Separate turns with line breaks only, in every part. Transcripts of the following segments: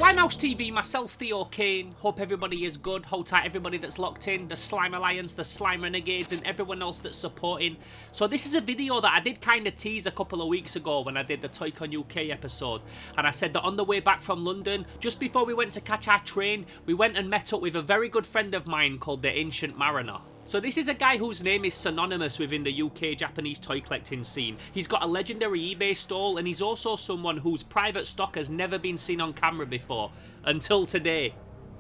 Slimehouse TV, myself, Theo Kane. Hope everybody is good. Hold tight, everybody that's locked in, the Slime Alliance, the Slime Renegades, and everyone else that's supporting. So this is a video that I did kind of tease a couple of weeks ago when I did the ToyCon UK episode. And I said that on the way back from London, just before we went to catch our train, we went and met up with a very good friend of mine called the Ancient Mariner. So this is a guy whose name is synonymous within the UK Japanese toy collecting scene. He's got a legendary eBay stall, and he's also someone whose private stock has never been seen on camera before, until today.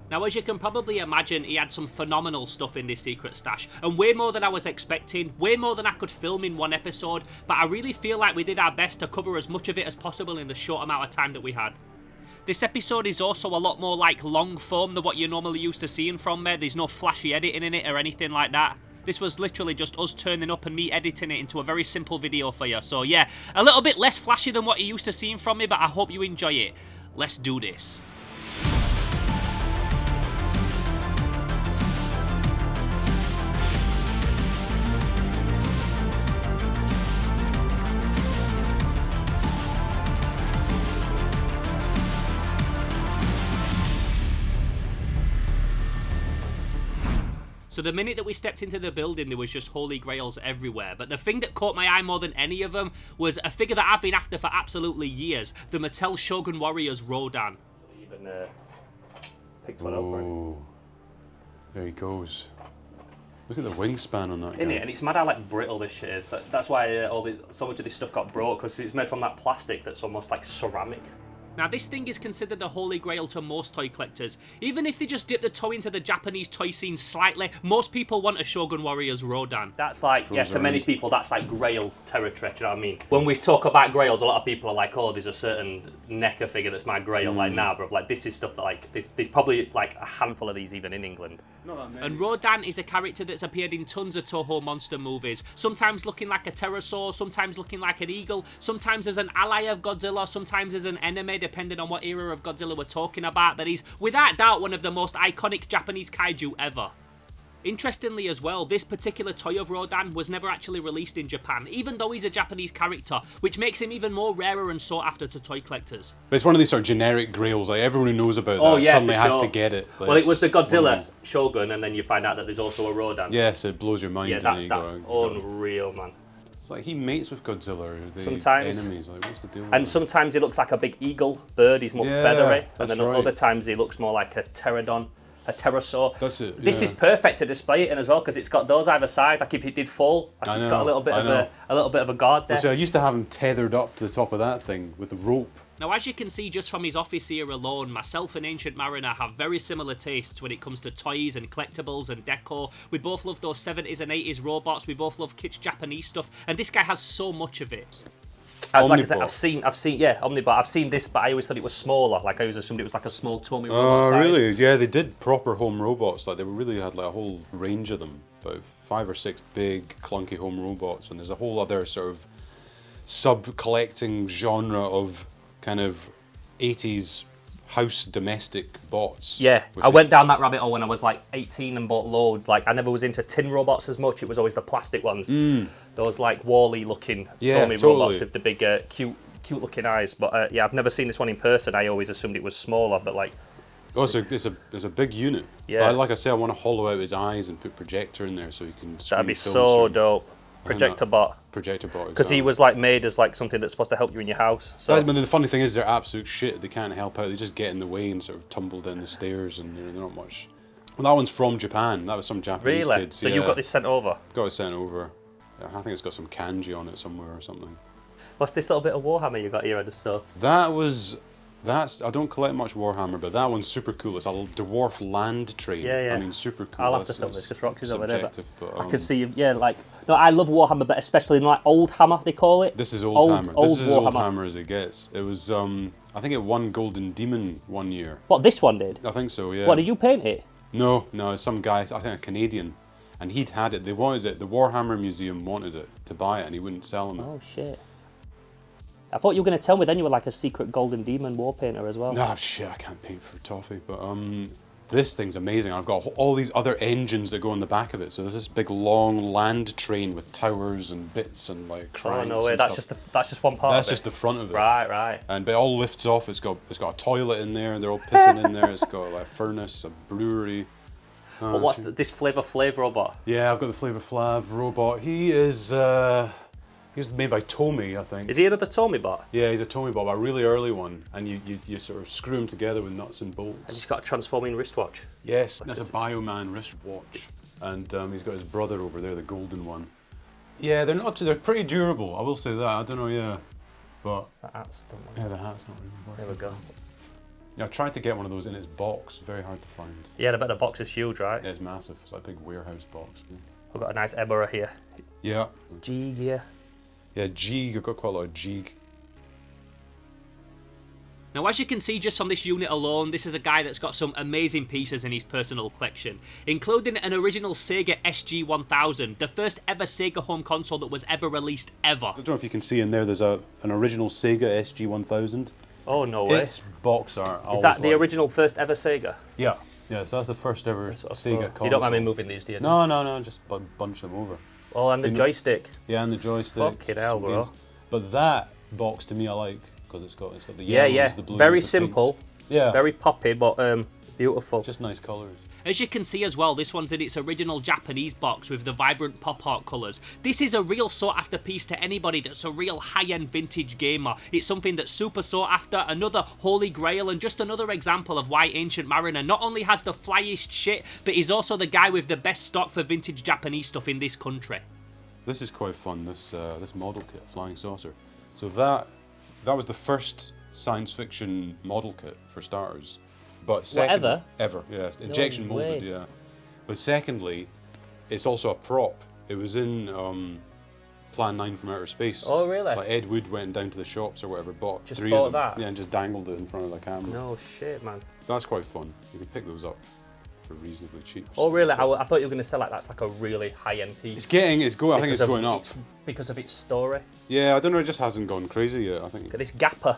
Now, as you can probably imagine, he had some phenomenal stuff in this secret stash, and way more than I was expecting, way more than I could film in one episode, but I really feel like we did our best to cover as much of it as possible in the short amount of time that we had. This episode is also a lot more like long form than what you're normally used to seeing from me. There's no flashy editing in it or anything like that. This was literally just us turning up and me editing it into a very simple video for you. So yeah, a little bit less flashy than what you're used to seeing from me, but I hope you enjoy it. Let's do this. So the minute that we stepped into the building, there was just holy grails everywhere. But the thing that caught my eye more than any of them was a figure that I've been after for absolutely years, the Mattel Shogun Warriors Rodan.
Even picked one up for him.
There he goes. Look at the wingspan on that guy.
Isn't it? And it's mad how like brittle this shit is. That's why so much of this stuff got broke, because it's made from that plastic that's almost like ceramic.
Now this thing is considered the holy grail to most toy collectors. Even if they just dip the toe into the Japanese toy scene slightly, most people want a Shogun Warriors Rodan.
That's like, yeah, to many people that's like grail territory, do you know what I mean? When we talk about grails, a lot of people are like, oh, there's a certain NECA figure that's my grail. Like, nah, bro, like this is stuff that like, there's probably like a handful of these even in England.
Not that many.
And Rodan is a character that's appeared in tons of Toho monster movies, sometimes looking like a pterosaur, sometimes looking like an eagle, sometimes as an ally of Godzilla, sometimes as an enemy, depending on what era of Godzilla we're talking about, but he's without doubt one of the most iconic Japanese kaiju ever. Interestingly as well, this particular toy of Rodan was never actually released in Japan, even though he's a Japanese character, which makes him even more rarer and sought after to toy collectors.
But it's one of these sort of generic grails, like everyone who knows about that suddenly has to get it.
Well, it was the Godzilla Shogun, and then you find out that there's also a Rodan.
Yes, it blows your mind.
Yeah, that's unreal, man.
It's like he mates with Godzilla, the
sometimes,
enemies, like what's the deal with
and
that?
sometimes he looks like a big eagle bird, he's more feathery, and then
right.
other times he looks more like a pterodon, a pterosaur.
That's it,
This is perfect to display it in as well, because it's got those either side, like if it did fall, like it's got a little bit of a guard there.
So I used to have him tethered up to the top of that thing with a rope.
Now, as you can see just from his office here alone, myself and Ancient Mariner have very similar tastes when it comes to toys and collectibles and decor. We both love those 70s and 80s robots, we both love kitsch Japanese stuff, and this guy has so much of it.
Like I said, I've seen, yeah, Omnibot. I've seen this, but I always thought it was smaller. Like I always assumed it was like a small Tomy robot size.
Oh, really? Yeah, they did proper home robots. Like they really had like a whole range of them, about 5 or 6 big clunky home robots, and there's a whole other sort of sub-collecting genre of kind of 80s house domestic bots.
Yeah, I went down that rabbit hole when I was like 18 and bought loads. Like I never was into tin robots as much. It was always the plastic ones. Those like Wall-E looking Tomy robots with the big cute looking eyes. But yeah, I've never seen this one in person. I always assumed it was smaller, but like...
Oh, it's a big unit.
Yeah.
But like I say, I want to hollow out his eyes and put projector in there so he can
That'd be so dope. Projector bot.
Projector bot,
because he was like made as like something that's supposed to help you in your house. So.
But the funny thing is, they're absolute shit. They can't help out. They just get in the way and sort of tumble down the stairs, and they're not much. Well, that one's from Japan. That was some Japanese
really?
kids.
So you got this sent over?
Got it sent over. I think it's got some kanji on it somewhere or something.
What's this little bit of Warhammer you got here at the store?
I don't collect much Warhammer, but that one's super cool. It's a dwarf land train.
Yeah.
I mean, super cool.
I'll have to film this because Roxy's over there.
But,
I can see you. Yeah, like no, I love Warhammer, but especially in like Old Hammer they call it.
This is Old Hammer. This is as
Warhammer.
Old Hammer as it gets. It was I think it won Golden Demon one year.
What, this one did?
I think so. Yeah.
What, did you paint it?
No, it's some guy. I think a Canadian, and he'd had it. They wanted it. The Warhammer Museum wanted it to buy it, and he wouldn't sell them it.
Oh shit. I thought you were going to tell me then you were like a secret Golden Demon war painter as well.
No, shit, I can't paint for toffee, but This thing's amazing. I've got all these other engines that go on the back of it. So there's this big long land train with towers and bits and like cranks.
Oh no way! That's just one part.
That's
of it.
just the front of it.
Right.
And it all lifts off. It's got a toilet in there. They're all pissing in there. It's got like a furnace, a brewery.
But what's this Flavor Flav robot?
Yeah, I've got the Flavor Flav robot. He is he's made by Tomy, I think.
Is he another Tommy bot?
Yeah, he's a Tomy bot, a really early one, and you sort of screw him together with nuts and bolts.
And he's got a transforming wristwatch.
Yes, that's a Bioman wristwatch, and he's got his brother over there, the golden one. Yeah, they're pretty durable. I will say that. I don't know, yeah, but
The hats don't work.
yeah, the hat's not really working.
There we go.
Yeah, I tried to get one of those in its box. Very hard to find.
Yeah, I bet the box is huge, right?
Yeah, it's massive. It's like a big warehouse box.
We've got a nice Ebora here.
Yeah.
G gear.
Yeah, Jeeg. I've got quite a lot of Jeeg.
Now, as you can see just on this unit alone, this is a guy that's got some amazing pieces in his personal collection, including an original Sega SG-1000, the first ever Sega home console that was ever released ever.
I don't know if you can see in there, there's an original Sega SG-1000.
Oh no way!
Its box art.
Is that the original first ever Sega?
Yeah. Yeah, so that's the first ever Sega console.
You don't mind me moving these, do you?
No, just bunch them over.
Oh, and the joystick.
Yeah, and the joystick.
Fucking hell, bro.
games. But that box to me I like, because it's got the yellows, the blues,
Very
the
simple.
pinks. Yeah.
Very poppy, but beautiful.
Just nice colours.
As you can see as well, this one's in its original Japanese box with the vibrant pop art colours. This is a real sought after piece to anybody that's a real high-end vintage gamer. It's something that's super sought after, another holy grail, and just another example of why Ancient Mariner not only has the flyest shit, but he's also the guy with the best stock for vintage Japanese stuff in this country.
This is quite fun, this model kit, Flying Saucer. So that was the first science fiction model kit, for starters. But second, ever, yes. Injection molded, yeah. But secondly, it's also a prop. It was in Plan 9 from Outer Space.
Oh, really?
Like Ed Wood went down to the shops or whatever, bought
Just
three
bought
of them.
that?
Yeah, and just dangled it in front of the camera.
No shit, man.
That's quite fun. You can pick those up for reasonably cheap.
Oh, really? I thought you were going to sell that's like a really high-end piece.
I think it's going up.
Because of its story.
Yeah, I don't know, it just hasn't gone crazy yet, I think.
Look at this Gapper.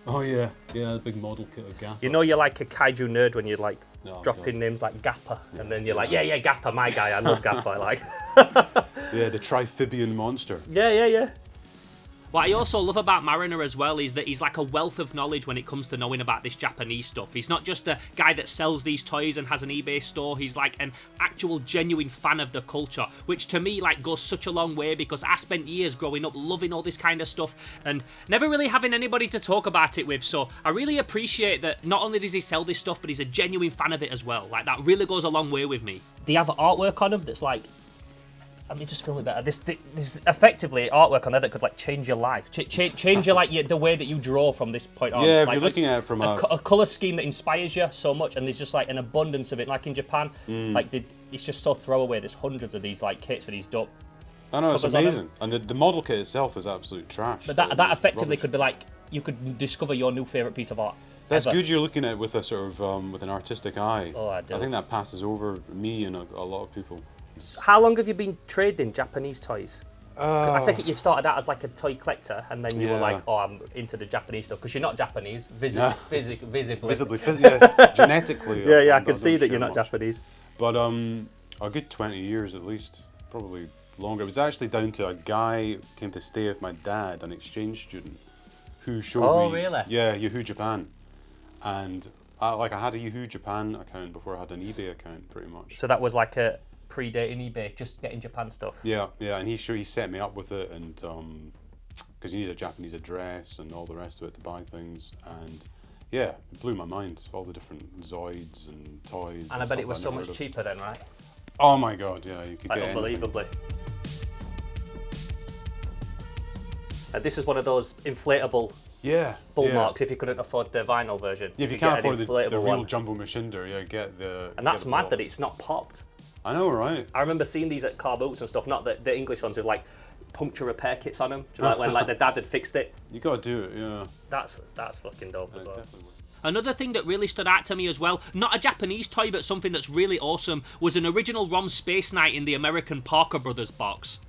Oh yeah, the big model kit of Gapper.
You know you're like a kaiju nerd when you're like dropping
God.
names like Gapper, and then you're like, yeah, Gapper, my guy, I love Gapper, like.
Yeah, the Triphibian monster.
Yeah.
What I also love about Mariner as well is that he's like a wealth of knowledge when it comes to knowing about this Japanese stuff. He's not just a guy that sells these toys and has an eBay store. He's like an actual genuine fan of the culture, which to me like goes such a long way, because I spent years growing up loving all this kind of stuff and never really having anybody to talk about it with. So I really appreciate that not only does he sell this stuff, but he's a genuine fan of it as well. Like, that really goes a long way with me.
They have artwork on them that's like, let me just film it better. This is effectively artwork on there that could like change your life, change your the way that you draw from this point on.
Yeah, if
like,
you're looking at it from
a color scheme that inspires you so much, and there's just like an abundance of it. Like in Japan, like it's just so throwaway. There's hundreds of these like kits for these dope.
I know, it's amazing, and the model kit itself is absolute trash.
But that effectively could be like, you could discover your new favorite piece of art.
That's good. You're looking at it with a sort of with an artistic eye.
Oh, I do.
I think that passes over me and a lot of people.
How long have you been trading Japanese toys? I take it you started out as like a toy collector, and then you were like, oh, I'm into the Japanese stuff, because you're not Japanese, visibly.
Yes, genetically.
Yeah, I can see that you're not Japanese.
But a good 20 years at least, probably longer. It was actually down to a guy who came to stay with my dad, an exchange student, who showed me.
Oh, really?
Yeah, Yahoo Japan, and I had a Yahoo Japan account before I had an eBay account, pretty much.
So that was like a predating eBay, just getting Japan stuff.
Yeah, and he set me up with it, and because you need a Japanese address and all the rest of it to buy things, and yeah, it blew my mind. All the different Zoids and toys.
And I bet it was so much cheaper then, right?
Oh my god, yeah, you could
like
get
unbelievably. And this is one of those inflatable bullmarks if you couldn't afford the vinyl version.
Yeah, if you can't afford the real Jumbo Machinder, get the.
And that's mad that it's not popped.
I know, right?
I remember seeing these at car boots and stuff, not the English ones with like puncture repair kits on them. Do you know, like when like the dad had fixed it?
You gotta do it, yeah.
That's fucking dope as well.
Definitely.
Another thing that really stood out to me as well, not a Japanese toy, but something that's really awesome, was an original ROM Space Knight in the American Parker Brothers box.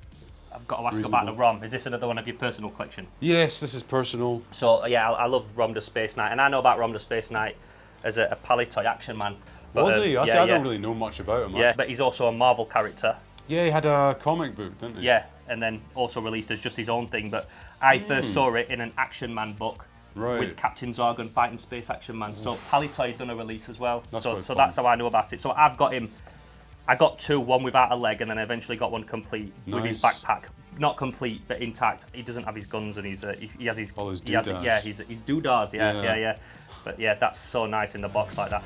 I've got to ask about the ROM. Is this another one of your personal collection?
Yes, this is personal.
So yeah, I love ROM the Space Knight, and I know about ROM the Space Knight as a Palitoy Action Man. But,
Was he? I
yeah.
don't really know much about him.
Yeah, but he's also a Marvel character.
Yeah, he had a comic book, didn't he?
Yeah, and then also released as just his own thing. But I first saw it in an Action Man book.
Right.
With Captain Zorgon fighting Space Action Man. So Palitoy had done a release as well. So
fun.
that's how I know about it. So I've got him. I got 2, one without a leg, and then I eventually got one complete with his backpack. Not complete, but intact. He doesn't have his guns, and he has his.
All his
doodads. His doodads. Yeah. But yeah, that's so nice in the box like that.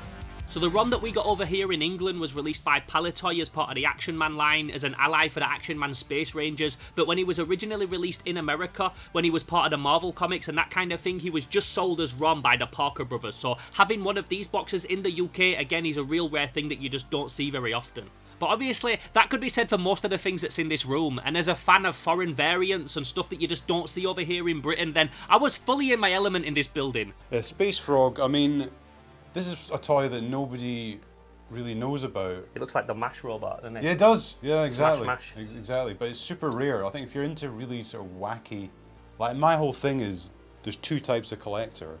So the ROM that we got over here in England was released by Palitoy as part of the Action Man line as an ally for the Action Man Space Rangers, but when he was originally released in America, when he was part of the Marvel Comics and that kind of thing, he was just sold as ROM by the Parker brothers. So having one of these boxes in the UK, again, is a real rare thing that you just don't see very often. But obviously, that could be said for most of the things that's in this room, and as a fan of foreign variants and stuff that you just don't see over here in Britain, then I was fully in my element in this building.
Space Frog, I mean, this is a toy that nobody really knows about.
It looks like the MASH robot, doesn't it?
Yeah, it does. Yeah, exactly.
Smash.
Exactly, but it's super rare. I think if you're into really sort of wacky, like my whole thing is there's 2 types of collector: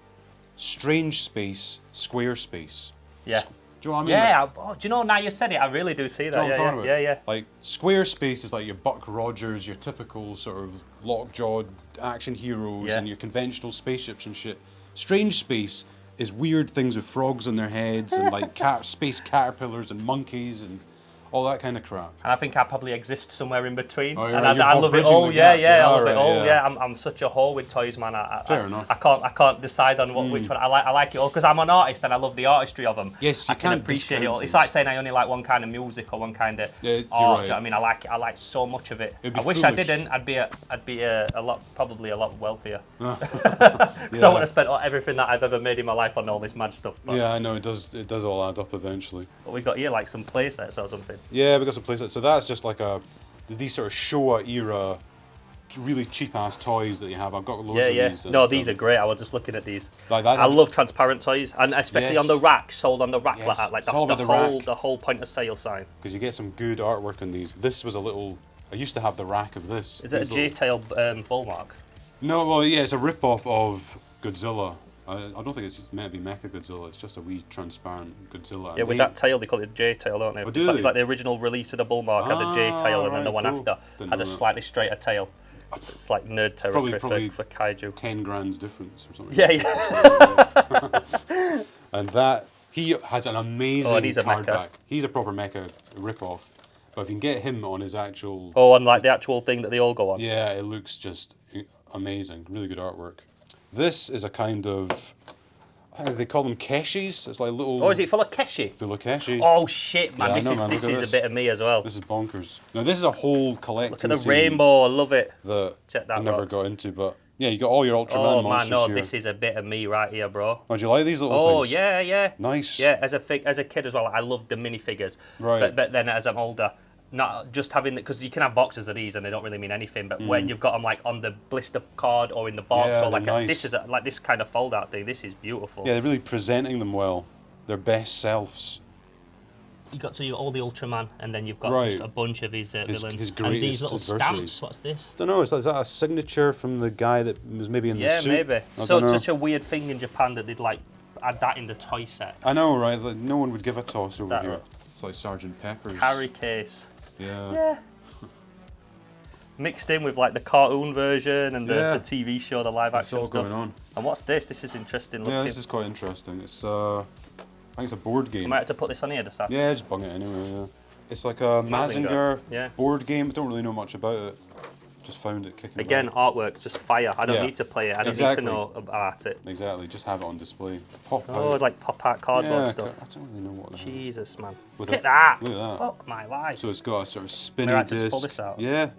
strange space, square space.
Yeah.
Do you know what I mean?
Yeah, do you know, now you said it, I really do see that.
Do you know what I'm talking about?
Yeah.
Like, square space is like your Buck Rogers, your typical sort of lockjawed action heroes and your conventional spaceships and shit. Strange space is weird things with frogs on their heads and like space caterpillars and monkeys and all that kind of crap.
And I think I probably exist somewhere in between.
Oh,
and I love it all. I love it all. Yeah, I'm such a whore with toys, man.
Fair enough.
I can't decide on which one. I like it all because I'm an artist and I love the artistry of them.
Yes, you
I can appreciate it all. It's like saying I only like one kind of music or one kind of art.
You're
Do you know
right.
what I mean? I like so much of it.
It'd be
I wish I
foolish.
didn't. I'd be a lot, probably a lot wealthier. Because I would have spent everything that I've ever made in my life on all this mad stuff. But,
Yeah, I know, it does all add up eventually.
but we've got here like some play sets or something.
Yeah, we got some playsets. So that's just like these sort of Showa era, really cheap ass toys that you have. I've got loads of these.
No, these are great. I was just looking at these.
Like that.
I love transparent toys, and especially on the rack, sold on the rack
Yes,
like
it's all about
that.
the
The whole point of sale sign.
Because you get some good artwork on these. This was a little. I used to have the rack of this.
Is it a
These little-
J-tail bullmark?
No, well, yeah, it's a rip-off of Godzilla. I don't think it's meant to be Mecha Godzilla. It's just a wee transparent Godzilla.
Yeah, with that tail, they call it J-tail, don't they?
Oh,
it's,
do
like,
they?
it's like the original release of the bullmark had the J-tail, and then the
right,
one
cool.
after
Didn't
had
know
a
that.
slightly straighter tail. It's like nerd territory
Probably
for kaiju.
10 grand's difference or something.
Yeah.
And that, he has an amazing
and he's a
card
mecha.
back. He's a proper Mecha rip-off. But if you can get him on his actual...
Oh, and like the actual thing that they all go on.
Yeah, it looks just amazing. Really good artwork. This is a kind of... They call them keshis. It's like little...
Oh, is it full of keshi?
Full of keshi.
Oh shit, man!
Yeah, I
this
know,
is
man.
this
Look at
is
this.
a bit of me as well.
This is bonkers. Now this is a whole collection.
Look at the
scene
rainbow. I love it.
that
Check that
I never
out.
got into, but yeah, you got all your Ultraman
Oh man,
monsters
no,
here.
this is a bit of me right here, bro.
Oh, do you like these little
Oh
things?
yeah.
Nice.
Yeah, as a kid as well, I loved the minifigures.
Right.
But then as I'm older, not just having because you can have boxes of these and they don't really mean anything. But when you've got them like on the blister card or in the box
Yeah,
or like
they're nice.
this is like this kind of fold out thing. This is beautiful.
Yeah, they're really presenting them well. Their best selves.
You got to all the Ultraman, and then you've got
Right.
just a bunch of his villains.
his
And
greatest
these little
adversaries.
stamps. What's this?
I don't know, is that a signature from the guy that was maybe in the
Yeah,
suit?
maybe.
I
So
don't
it's
know.
such a weird thing in Japan that they'd like add that in the toy set.
I know, right? Like, no one would give a toss over
That
here.
right.
It's like Sergeant Pepper's.
Carry case.
Yeah.
Yeah. Mixed in with like the cartoon version and the
Yeah.
TV show, the live
It's
action
all
stuff.
going on.
And what's this? This is interesting looking.
Yeah, this is quite interesting. It's I think it's a board
You
game.
might have to put this on here to start.
Yeah, just bung it anyway. Yeah. It's like a Mazinger
Yeah.
board game. I don't really know much about it. Just found it kicking
Again,
about.
artwork, just fire. I don't
Yeah.
need to play it. I don't
Exactly.
need to know about it.
Exactly. Just have it on display. Pop
Oh,
out.
like pop art cardboard
yeah,
stuff.
I don't really know what the hell.
Jesus, man.
With
Look
it-
at that.
Look at that.
Fuck my life.
So it's got a sort of spinny
Am I right to
disc.
pull this out?
Yeah.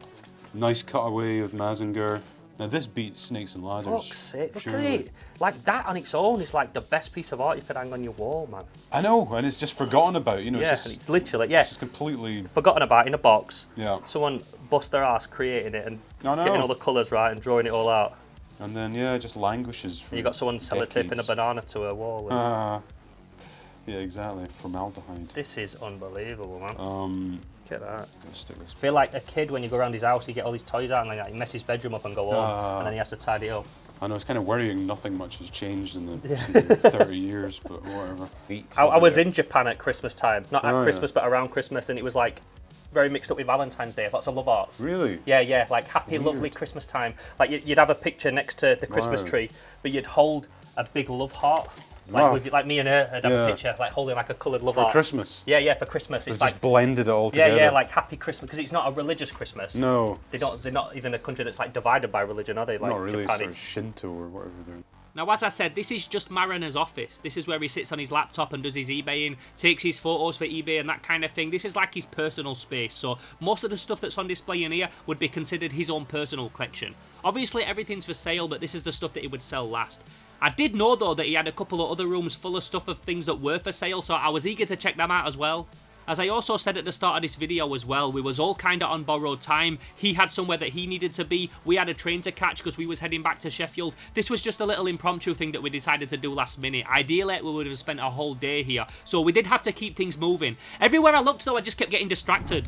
Nice cutaway of Mazinger. Now this beats Snakes and Ladders.
Fuck's sake, look
surely.
at it. Like that on its own is like the best piece of art you could hang on your wall, man.
I know, and it's just forgotten about. You know,
Yeah,
it's just,
it's literally, yeah,
it's just completely.
forgotten about in a box.
Yeah.
Someone bust their ass creating it and
I know.
getting all the colours right and drawing it all out.
And then yeah, it just languishes for.
And you got someone sellotaping a
decades.
banana to a wall. And
Ah. Yeah, exactly. Formaldehyde.
this is unbelievable, man. Look at that.
I'm gonna stick this.
I feel like a kid when you go around his house, you get all these toys out and like, he messes his bedroom up and go home,
Ah.
and then he has to tidy it up.
I know it's kind of worrying. Nothing much has changed in the preceding 30 years, but whatever.
I was in Japan at Christmas time, not at Christmas, but around Christmas, and it was like very mixed up with Valentine's Day. Lots of love hearts.
Really?
Yeah, like happy, lovely Christmas time. Like you'd have a picture next to the Christmas tree, but you'd hold a big love heart. Like me and her had a picture, like holding like a coloured love heart.
For Christmas?
Yeah, for Christmas. It's
just blended it all together.
Yeah, like happy Christmas, because it's not a religious Christmas.
No.
They're not even a country that's like divided by religion, are they? Like
not really,
Japan,
sort of Shinto or whatever they're...
Now, as I said, this is just Marina's office. This is where he sits on his laptop and does his eBaying, takes his photos for eBay and that kind of thing. This is like his personal space, so most of the stuff that's on display in here would be considered his own personal collection. Obviously, everything's for sale, but this is the stuff that he would sell last. I did know, though, that he had a couple of other rooms full of stuff of things that were for sale, so I was eager to check them out as well. As I also said at the start of this video as well, we was all kind of on borrowed time. He had somewhere that he needed to be. We had a train to catch because we was heading back to Sheffield. This was just a little impromptu thing that we decided to do last minute. Ideally, we would have spent a whole day here. So we did have to keep things moving. Everywhere I looked, though, I just kept getting distracted.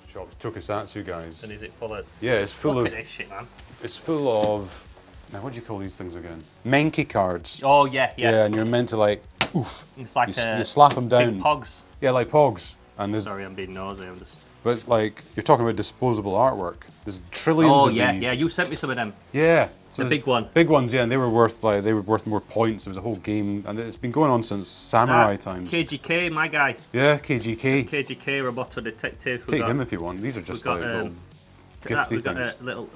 Shop's tokusatsu, guys.
And is it full of...
Yeah, it's full
Look
of...
at this shit, man.
It's full of... Now, what do you call these things again? Menki cards.
Oh, yeah.
Yeah, and you're meant to, like, oof.
It's like
you slap them down.
big pogs.
Yeah, like pogs. And there's...
Sorry, I'm being nosy, I'm just...
But, like, you're talking about disposable artwork. There's trillions of these.
Yeah, you sent me some of them.
Yeah. So
the big one.
Big ones, yeah, and they were worth more points. There was a whole game, and it's been going on since samurai times.
KGK, my guy.
Yeah, KGK.
KGK, Roboto Detective.
Take him if you want. These are just like little gifty
we've got
things.
a little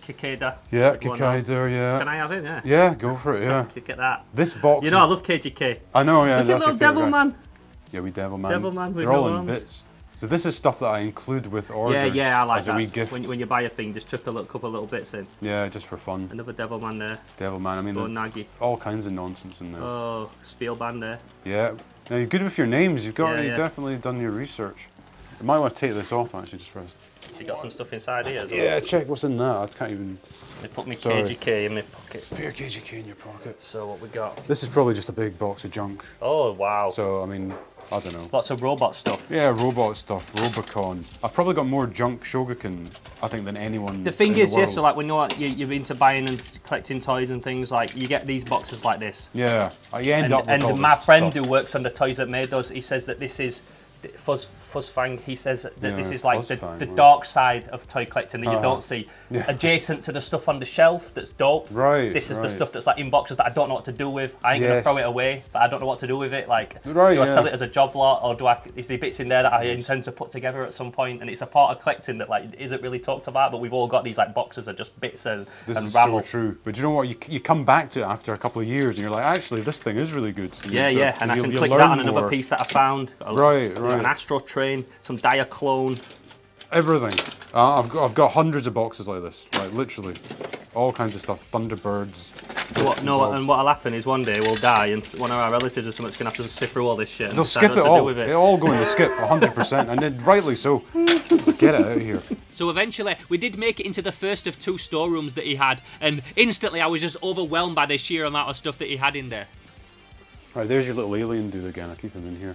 Kikeda.
Yeah, Kikaider, yeah.
Can I have him? Yeah.
Yeah, go for it, yeah.
Look at that.
This box.
You know, I love KGK.
I know, yeah.
Look at little Devil Man.
Yeah, we Devil Man.
Devil Man with
They're all
no
in
arms.
bits. So this is stuff that I include with orders.
Yeah, I like
as
that.
a wee gift.
When you buy a thing, just chuck a couple of little bits in.
Yeah, just for fun.
Another Devil Man there.
Devil Man, I mean,
Nagi.
all kinds of nonsense in there.
Oh, Spielband there.
Yeah. Now you're good with your names. You've
Yeah.
definitely done your research. You might want to take this off actually, just for.
You got some stuff inside here as well.
Yeah, check what's in that. I can't even.
They put me
Sorry.
KGK in my pocket.
Put your KGK in your pocket.
So what we got?
This is probably just a big box of junk.
Oh wow.
So I mean, I don't know.
Lots of robot stuff.
Yeah, robot stuff, Robocon. I've probably got more junk Shogakukan, I think, than anyone.
The thing
in
is,
the world.
so like when you're into buying and collecting toys and things, like you get these boxes like this.
Yeah, you end up with all
And
this
my friend
stuff.
who works on the toys that made those, he says that this is Fuzzfang. He says that this is like the
Fuzzfang,
dark side of toy collecting that you don't see.
Yeah.
Adjacent to the stuff on the shelf that's dope.
Right.
This is the
right.
stuff that's like in boxes that I don't know what to do with. I ain't gonna throw it away, but I don't know what to do with it. Like,
Right,
do I sell
yeah.
it as a job lot, or is there bits in there that I intend to put together at some point? And it's a part of collecting that like isn't really talked about, but we've all got these like boxes of just bits and
This is
rabble.
so true. But you know what? You come back to it after a couple of years, and you're like, actually, this thing is really good. And
Yeah,
you sort of-
and I can
you'll
click
learn
that on another
more.
piece that I found.
Right.
An Astro Train, some Diaclone.
Everything. I've got hundreds of boxes like this, like literally, all kinds of stuff. Thunderbirds.
And what'll happen is one day we'll die, and one of our relatives or something's gonna have to sift through all this shit. And
They'll
decide
skip
what
it
to do
all.
with it.
It'll all go in the skip, 100%, and then rightly so. So get it out of here.
So eventually, we did make it into the first of 2 storerooms that he had, and instantly I was just overwhelmed by the sheer amount of stuff that he had in there.
Right, there's your little alien dude again. I keep him in here.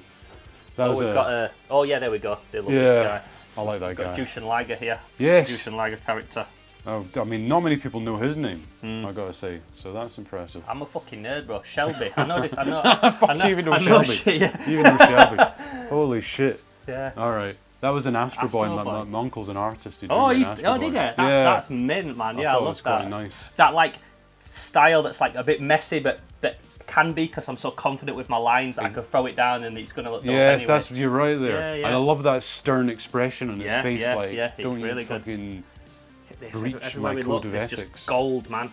That was
We've got a. Oh yeah, there we go. They love
yeah,
this guy.
I like that
We've got
guy.
Jushin Liger here.
Yes.
Jushin Liger character.
Oh, I mean, not many people know his name. I gotta say, so that's impressive.
I'm a fucking nerd, bro. Shelby. I know this. I know.
You even know
I know
Shelby.
shit, yeah.
You even know Shelby. Holy shit!
Yeah.
All right, that was an Astro Boy.
Astro
My,
Boy.
my uncle's an artist. He drew
Oh,
me an
you,
Astro
did
Boy.
it?
Yeah.
That's mint, man. Yeah, I
thought it
love
was quite
that.
nice.
That like style that's like a bit messy, but that can be because I'm so confident with my lines that I can throw it down and it's gonna look dope
Yes,
anyway.
that's you're right there.
Yeah, yeah.
And I love that stern exration on his
Yeah,
face.
yeah,
like,
yeah, he's
don't
really
you
good.
fucking
This,
breach
everywhere
my
we
code
look,
of
there's
ethics.
just gold, man.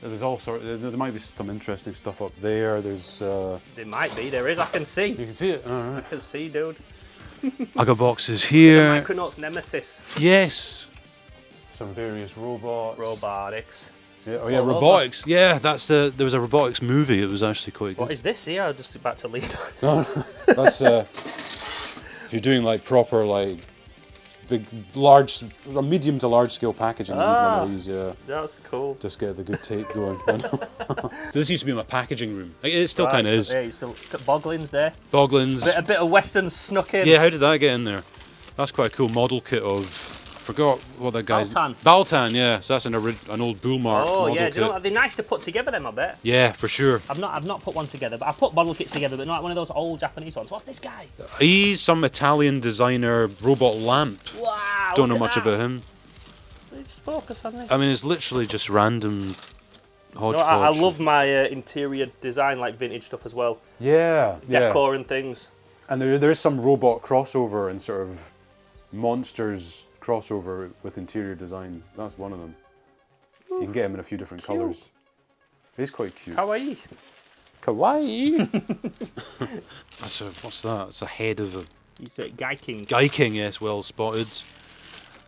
There's all sort. There might be some interesting stuff up there. There's.
There might be. There is. I can see.
You can see it. All right.
I can see, dude.
I got boxes here.
Micronauts Nemesis.
Yes. Some various robots.
Robotics.
Yeah, oh yeah,
All over.
robotics. Yeah, that's the. There was a robotics movie. It was actually quite
What
good.
is this here? I'm just about to lead.
That's if you're doing like proper like big, large, or medium to large scale packaging. You need one of these. Yeah.
That's cool.
Just get the good tape going. This used to be my packaging room. It still kind of is.
Yeah, you still got Boglins there.
Boglins.
A bit of Western snuck in.
Yeah, how did that get in there? That's quite a cool model kit of forgot what that guy's...
Baltan.
Baltan, yeah. So that's an old bullmark model
yeah,
kit.
do you know, they're nice to put together them, I bet.
Yeah, for sure.
I've not put one together, but I've put model kits together, but not one of those old Japanese ones. What's this guy?
He's some Italian designer robot lamp.
Wow.
Don't know much about him.
Let's focus on this.
I mean, it's literally just random hodgepodge.
I love my interior design, like vintage stuff as well.
Yeah,
Decor and things.
And there is some robot crossover and sort of monsters crossover with interior design. That's one of them. You can get him in a few different colours. He's quite cute.
Kawaii.
Kawaii! What's that? It's a head of a...
He's a Guy King.
Guy King, yes, well spotted.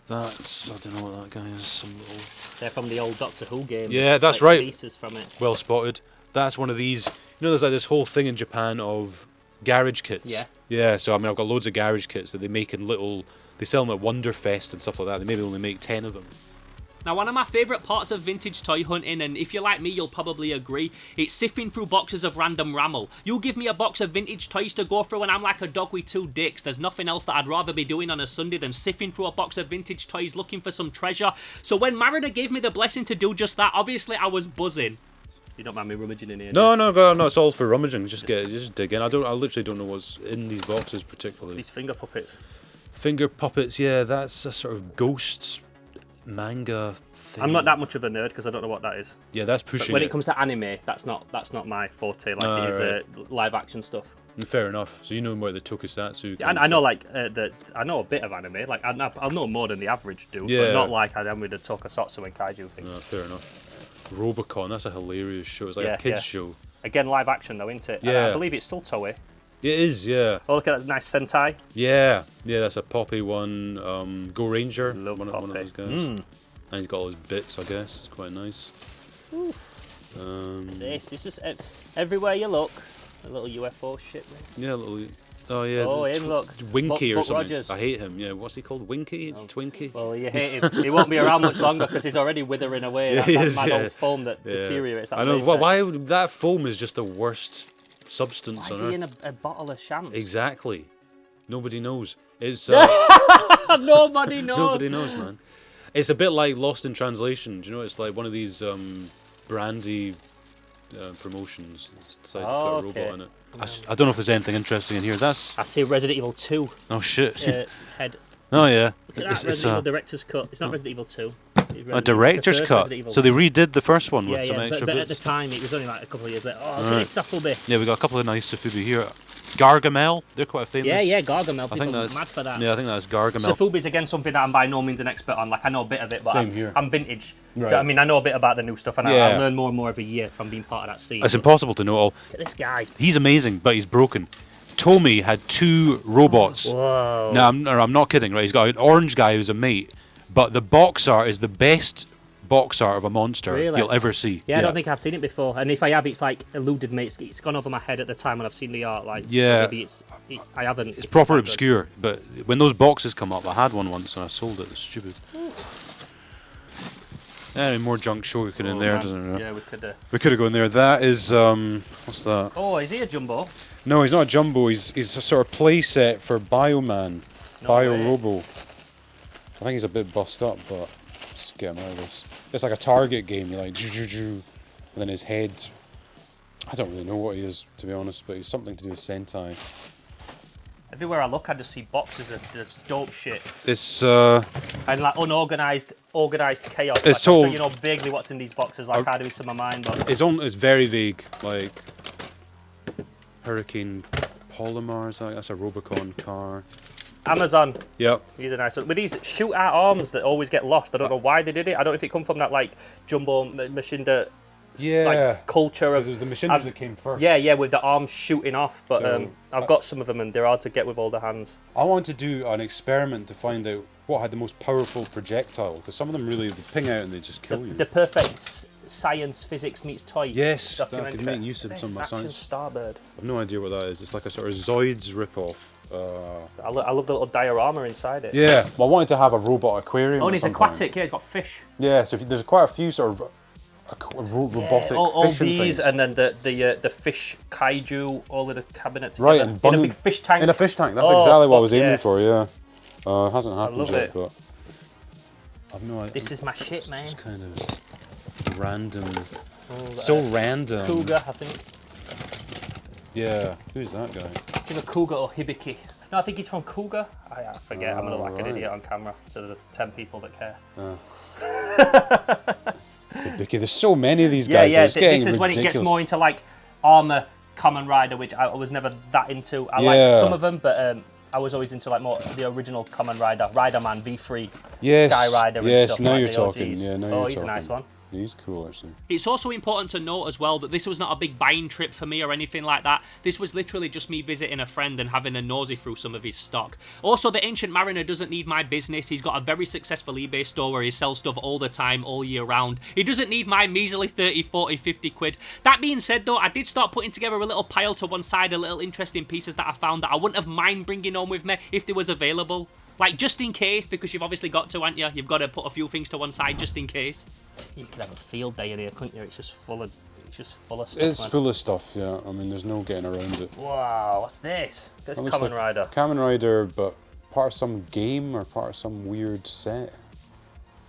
That's... I don't know what that guy is. Some little...
They're from the old Doctor Who game.
Yeah, that's
like
right.
Pieces from it.
Well spotted. That's one of these... You know, there's like this whole thing in Japan of garage kits.
Yeah.
Yeah, so I mean, I've got loads of garage kits that they make in little... They sell them at Wonderfest and stuff like that. They maybe only make 10 of them.
Now, one of my favourite parts of vintage toy hunting, and if you're like me, you'll probably agree, it's sifting through boxes of random rammel. You give me a box of vintage toys to go through and I'm like a dog with two dicks. There's nothing else that I'd rather be doing on a Sunday than sifting through a box of vintage toys looking for some treasure. So when Marida gave me the blessing to do just that, obviously I was buzzing. You don't mind me rummaging in here?
No, it's all for rummaging. Just dig in. I literally don't know what's in these boxes particularly.
These finger puppets.
Finger puppets, yeah, that's a sort of ghost manga thing.
I'm not that much of a nerd because I don't know what that is.
Yeah, that's pushing.
But when it comes to anime, that's not my forte. Like it is live action stuff.
Fair enough. So you know more the tokusatsu.
I know I know a bit of anime. Like I'll know more than the average do, but not like I am with the tokusatsu and kaiju thing.
No, fair enough. Robocon, that's a hilarious show. It's like a kids show.
Again, live action though, isn't it?
Yeah.
And I believe it's still Toei.
It is, yeah.
Oh, look at that nice Sentai.
Yeah, that's a Poppy one. Go Ranger,
Love
one of those guys. And he's got all his bits, I guess. It's quite nice.
This is just everywhere you look, a little UFO shit.
Yeah, a little. Oh yeah.
Oh, him, look.
Winky or
Buck
something.
Rogers.
I hate him. Yeah, what's he called? Winky? Twinkie?
Well, you hate him. He won't be around much longer because he's already withering away.
Yeah,
That mad old foam that deteriorates. That
I know.
latex.
Why that foam is just the worst substance
Why is
on
he
earth.
in a bottle of shams?
Exactly. Nobody knows. It's
Nobody knows.
nobody knows, man. It's a bit like Lost in Translation. Do you know? It's like one of these brandy promotions. It's like got a robot in it. I don't know if there's anything interesting in here.
I see Resident Evil 2
Oh shit.
head.
Oh yeah.
Look at that, Resident Evil Director's Cut. It's not Resident Evil 2.
A director's cut. So they redid the first one with
Yeah,
some
yeah,
extra
but
bits.
at the time it was only like a couple of years later. Oh, look at this Sofubi.
Yeah, we got a couple of nice Sofubi here. Gargamel, they're quite famous.
Yeah, Gargamel. People
that's
are mad for that.
Yeah, I think that's Gargamel.
Sofubi's again something that I'm by no means an expert on. Like I know a bit of it, but
Same here.
I'm vintage. Do you know
Right.
what I mean, I know a bit about the new stuff, and
Yeah.
I learn more and more every year from being part of that scene.
It's impossible to know all.
Look at this guy.
He's amazing, but he's broken. Tommy had 2 robots.
Whoa.
No, I'm not kidding, right? He's got an orange guy who's a mate, but the box art is the best box art of a monster
Really?
you'll ever see.
Yeah, I don't think I've seen it before, and if I have, it's like eluded me. It's gone over my head at the time when I've seen the art. Like,
Yeah.
maybe I haven't.
It's proper obscure, but when those boxes come up, I had one once and I sold it. It's stupid. Any more junk shogun in there,
man.
doesn't it?
Yeah, we could.
We could have gone there. That is what's that?
Oh, is he a jumbo?
No, he's not a jumbo. He's a sort of play set for Bioman, Bio
way.
Robo. I think he's a bit bust up, but just get him out of this. It's like a target game. You're like, and then his head. I don't really know what he is, to be honest, but he's something to do with Sentai.
Everywhere I look, I just see boxes of this dope shit
It's
and like unorganized, organized chaos.
It's
Like, I'm sure
all-
you know vaguely what's in these boxes. Like I do some of mine, but
it's very vague. Like Hurricane Polymers. That's a Robocon car.
Amazon.
Yep.
These are nice. With these shoot-out arms that always get lost. I don't know why they did it. I don't know if it come from that like jumbo machine that like culture of.
It was the machines that came first.
Yeah, with the arms shooting off. But
So,
I've got some of them and they're hard to get with all the hands.
I want to do an experiment to find out what had the most powerful projectile, because some of them really they ping out and they just kill you.
The perfect science physics meets toy.
Yes, that
documentary.
could make use of some of my
Action
science.
Starbird.
I've no idea what that is. It's like a sort of Zoids rip-off.
I love the little diorama inside it.
Yeah, well, I wanted to have a robot aquarium.
Oh, and
at
it's
some
aquatic.
point.
Yeah, it's got fish.
Yeah, so there's quite a few sort of robotic
all
fishing
these,
things.
and then the fish kaiju, all of the cabinet together.
Right, and
in a
bundled-
big fish tank.
In a fish tank. That's
Oh,
exactly what I was
fuck
aiming
yes.
for. Yeah, hasn't happened
love
yet,
it.
but I've no idea.
This is my shit, man.
It's kind of random. So random.
Cougar, I think.
Yeah. Who's that guy?
It's either Cougar or Hibiki. No, I think he's from Cougar. I forget. I'm gonna look like an idiot on camera to the 10 people that care.
Hibiki. There's so many of these guys.
Yeah,
It's getting
this is when it gets
ridiculous.
more into like armor, Kamen Rider, which I was never that into. I liked some of them, but I was always into like more the original Kamen Rider, Rider Man V3,
Yes.
Sky Rider, and
Yes.
stuff
Now
like
you're
the
talking.
OGs.
Yeah. Now
Oh,
you're
he's
talking.
a nice one.
He's cool, actually.
It's also important to note as well that this was not a big buying trip for me or anything like that. This was literally just me visiting a friend and having a nosy through some of his stock. Also, the Ancient Mariner doesn't need my business. He's got a very successful eBay store where he sells stuff all the time, all year round. He doesn't need my measly 30, 40, 50 quid. That being said though, I did start putting together a little pile to one side of little interesting pieces that I found that I wouldn't have mind bringing home with me if they was available. Like, just in case, because you've obviously got to, haven't you? You've got to put a few things to one side just in case.
You could have a field day in here, couldn't you? It's just full of stuff.
It's
man.
full of stuff, yeah. I mean, there's no getting around it.
Wow, what's this? That's
It looks
Kamen
like
Rider.
Kamen Rider, but part of some game or part of some weird set.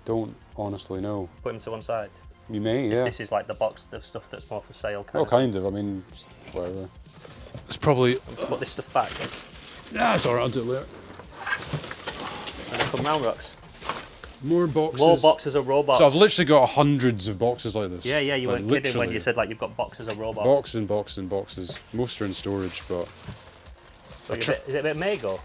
Don't honestly know.
Put him to one side.
You may, yeah.
This is like the box of stuff that's more for sale.
Oh, kind of. I mean, whatever. It's probably.
Put this stuff back.
Yeah, it's alright. I'll do it later.
And they come round, Rox.
More boxes.
More boxes of robots.
So I've literally got hundreds of boxes like this.
Yeah, you
Like,
weren't kidding when
literally.
you said like you've got boxes of robots.
Boxes and boxes and boxes. Most are in storage, but.
So is it a bit Mego?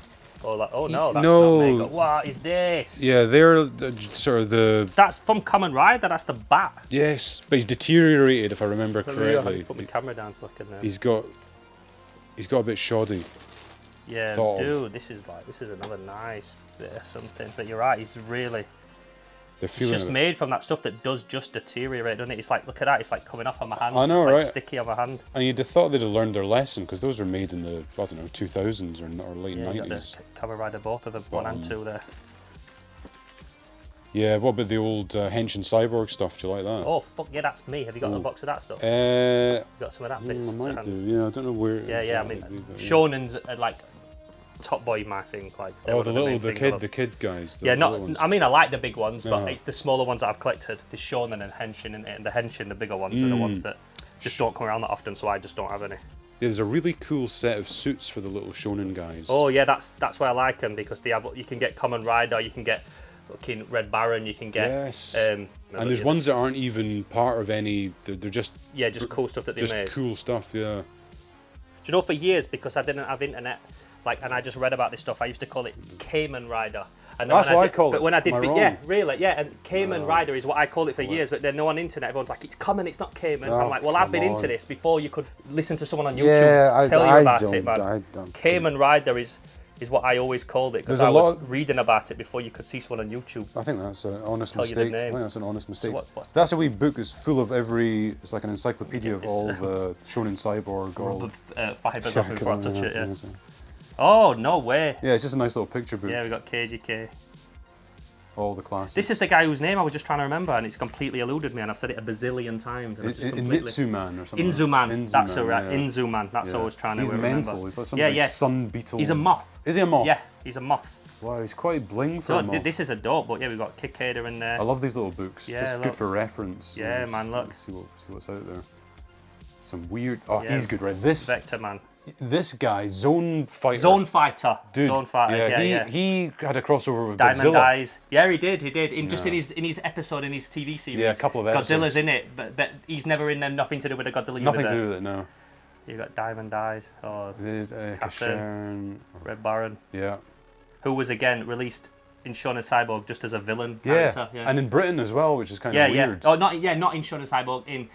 Or like, oh no, that's
No.
not Mego. What is this?
Yeah, they're sort of the.
That's from Kamen Rider. That's the bat.
Yes, but he's deteriorated if I remember
Let me
correctly.
just put my camera down so I can.
He's got a bit shoddy.
Yeah,
thought of.
dude, this is another nice bit of something. But you're right, he's really.
They're
It's
feeling
just
it.
made from that stuff that does just deteriorate, doesn't it? It's like, look at that, it's like coming off on my hand.
I know,
it's like
right?
sticky on my hand.
And you'd have thought they'd have learned their lesson because those were made in the, I don't know, 2000s or late
Yeah, you got
90s.
the Kamen Rider, both of them, 1 and 2 there.
Yeah, what about the old Henshin Cyborg stuff? Do you like that?
Oh, fuck yeah, that's me. Have you got a
Oh.
box of that stuff?
Uh,
You got some of that bits
I
to
might
hand?
do. Yeah, I don't know where.
Yeah, I mean,
exactly, but yeah.
Shonen's like Top Boy, my thing. Like, they're
Oh,
one
the
of main
little,
things I love.
the kid guys. The
Yeah,
little
not.
ones.
I mean, I like the big ones, but
Yeah.
it's the smaller ones that I've collected. The Shonen and Henshin, and the Henshin, the bigger ones, are the ones that just don't come around that often. So I just don't have any.
Yeah, there's a really cool set of suits for the little shonen guys.
Oh yeah, that's why I like them, because they have. You can get Kamen Rider, you can get fucking Red Baron, you can get.
Yes.
And
there's ones that aren't even part of any. They're just.
Yeah, just cool stuff that they
Just
made.
cool stuff, yeah.
Do you know, for years, because I didn't have internet, and I just read about this stuff, I used to call it Kamen Rider. And then
That's
when
what I
did-
call
But
it.
when I did,
Am I
yeah,
wrong?
really, yeah, and Kamen Rider is what I call it for years. But then no on internet, everyone's like, it's Kamen, it's not Kamen.
Oh,
I'm like, well, I've been
come
into
on.
this before you could listen to someone on YouTube
Yeah,
to tell
I
you about
don't-
it, man.
I don't-
Kamen Rider is what I always called it, because
There's a
I was
lot-
reading about it before you could see someone on YouTube.
I think that's an honest
Tell you the
mistake. I
name.
think that's an honest mistake.
what's
That's a wee book that's full of every. It's like an encyclopedia of
It's,
all the Shonen Cyborg. All
Fibers off before I touch it, yeah.
yeah.
Oh, no way.
Yeah, it's just a nice little picture book.
Yeah, we got KGK.
All the classics.
This is the guy whose name I was just trying to remember, and it's completely eluded me, and I've said it a bazillion times. And I've just completely...
Inzuman or something.
Inzuman, that's a right.
yeah.
Inzuman, that's what I was trying to
He's
remember.
mental. He's like some
Yeah,
like
yeah.
sun beetle.
He's a moth.
Is he a moth?
Yeah, he's a moth.
Wow, he's quite bling for
So
a moth.
this is a dope, but yeah, we've got Kickader in there.
I love these little books.
Yeah,
Just
look.
good for reference.
Yeah, man, look.
See what's out there. Some weird. Oh,
Yeah.
he's good, right? This
Vector Man.
guy, Zone Fighter.
Zone Fighter.
Dude,
Zone Fighter, yeah.
He had a crossover with
Diamond
Godzilla.
Eyes. Yeah, he did. Just in his episode in his TV series.
Yeah, a couple of episodes.
Godzilla's in it, but he's never in there. Nothing to do with the Godzilla
Nothing
universe.
to do with it, no.
You got Diamond Eyes, or
There's Kashan.
Red Baron,
Yeah.
who was again released in Shonen Cyborg just as a villain
Yeah.
character.
And in Britain as well, which is kind
yeah,
of weird.
Oh, not in Shonen Cyborg.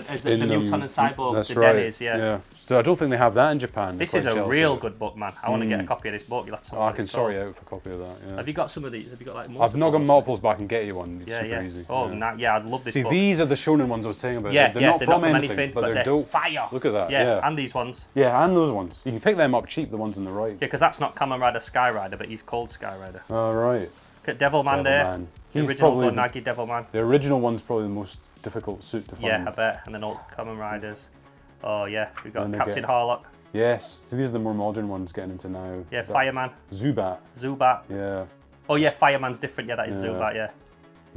As the new Shonen Cyborg,
That's
the
right.
Dennis. Yeah.
So I don't think they have that in Japan.
This
They're
is
quite
a
jealous
real
of it.
good book, man. I want to get a copy of this book. You'll have to tell
Oh,
me
I
what
can
it's
sort you
called.
out for a copy of that. Yeah.
Have you got some of these? Have you got like
I've not got
multiples?
multiples, but I can get you one. It's
Yeah,
super
yeah.
easy.
Oh,
yeah.
I'd love this
See,
book.
these are the shonen ones I was telling about.
Yeah,
they're
yeah,
not
they're
from
not from
anything, but they're
they're
dope.
fire.
Look at that.
Yeah,
Yeah.
and these ones.
Yeah, and those ones. You can pick them up cheap. The ones on the right.
Yeah, because that's not Kamen Rider Sky Rider, but he's called Sky Rider.
All right.
Look at Devilman there.
Devilman.
The
He's
original
probably
Gonagi Devilman.
the original one's probably the most difficult suit to find.
Yeah, I bet. And then old Kamen Riders. Oh yeah, we've got
And they
Captain
get-
Harlock.
Yes. So these are the more modern ones getting into now.
Yeah,
But
Fireman.
Zubat.
Zubat.
Yeah.
Oh yeah, Fireman's different. Yeah, that is
Yeah.
Zubat. Yeah.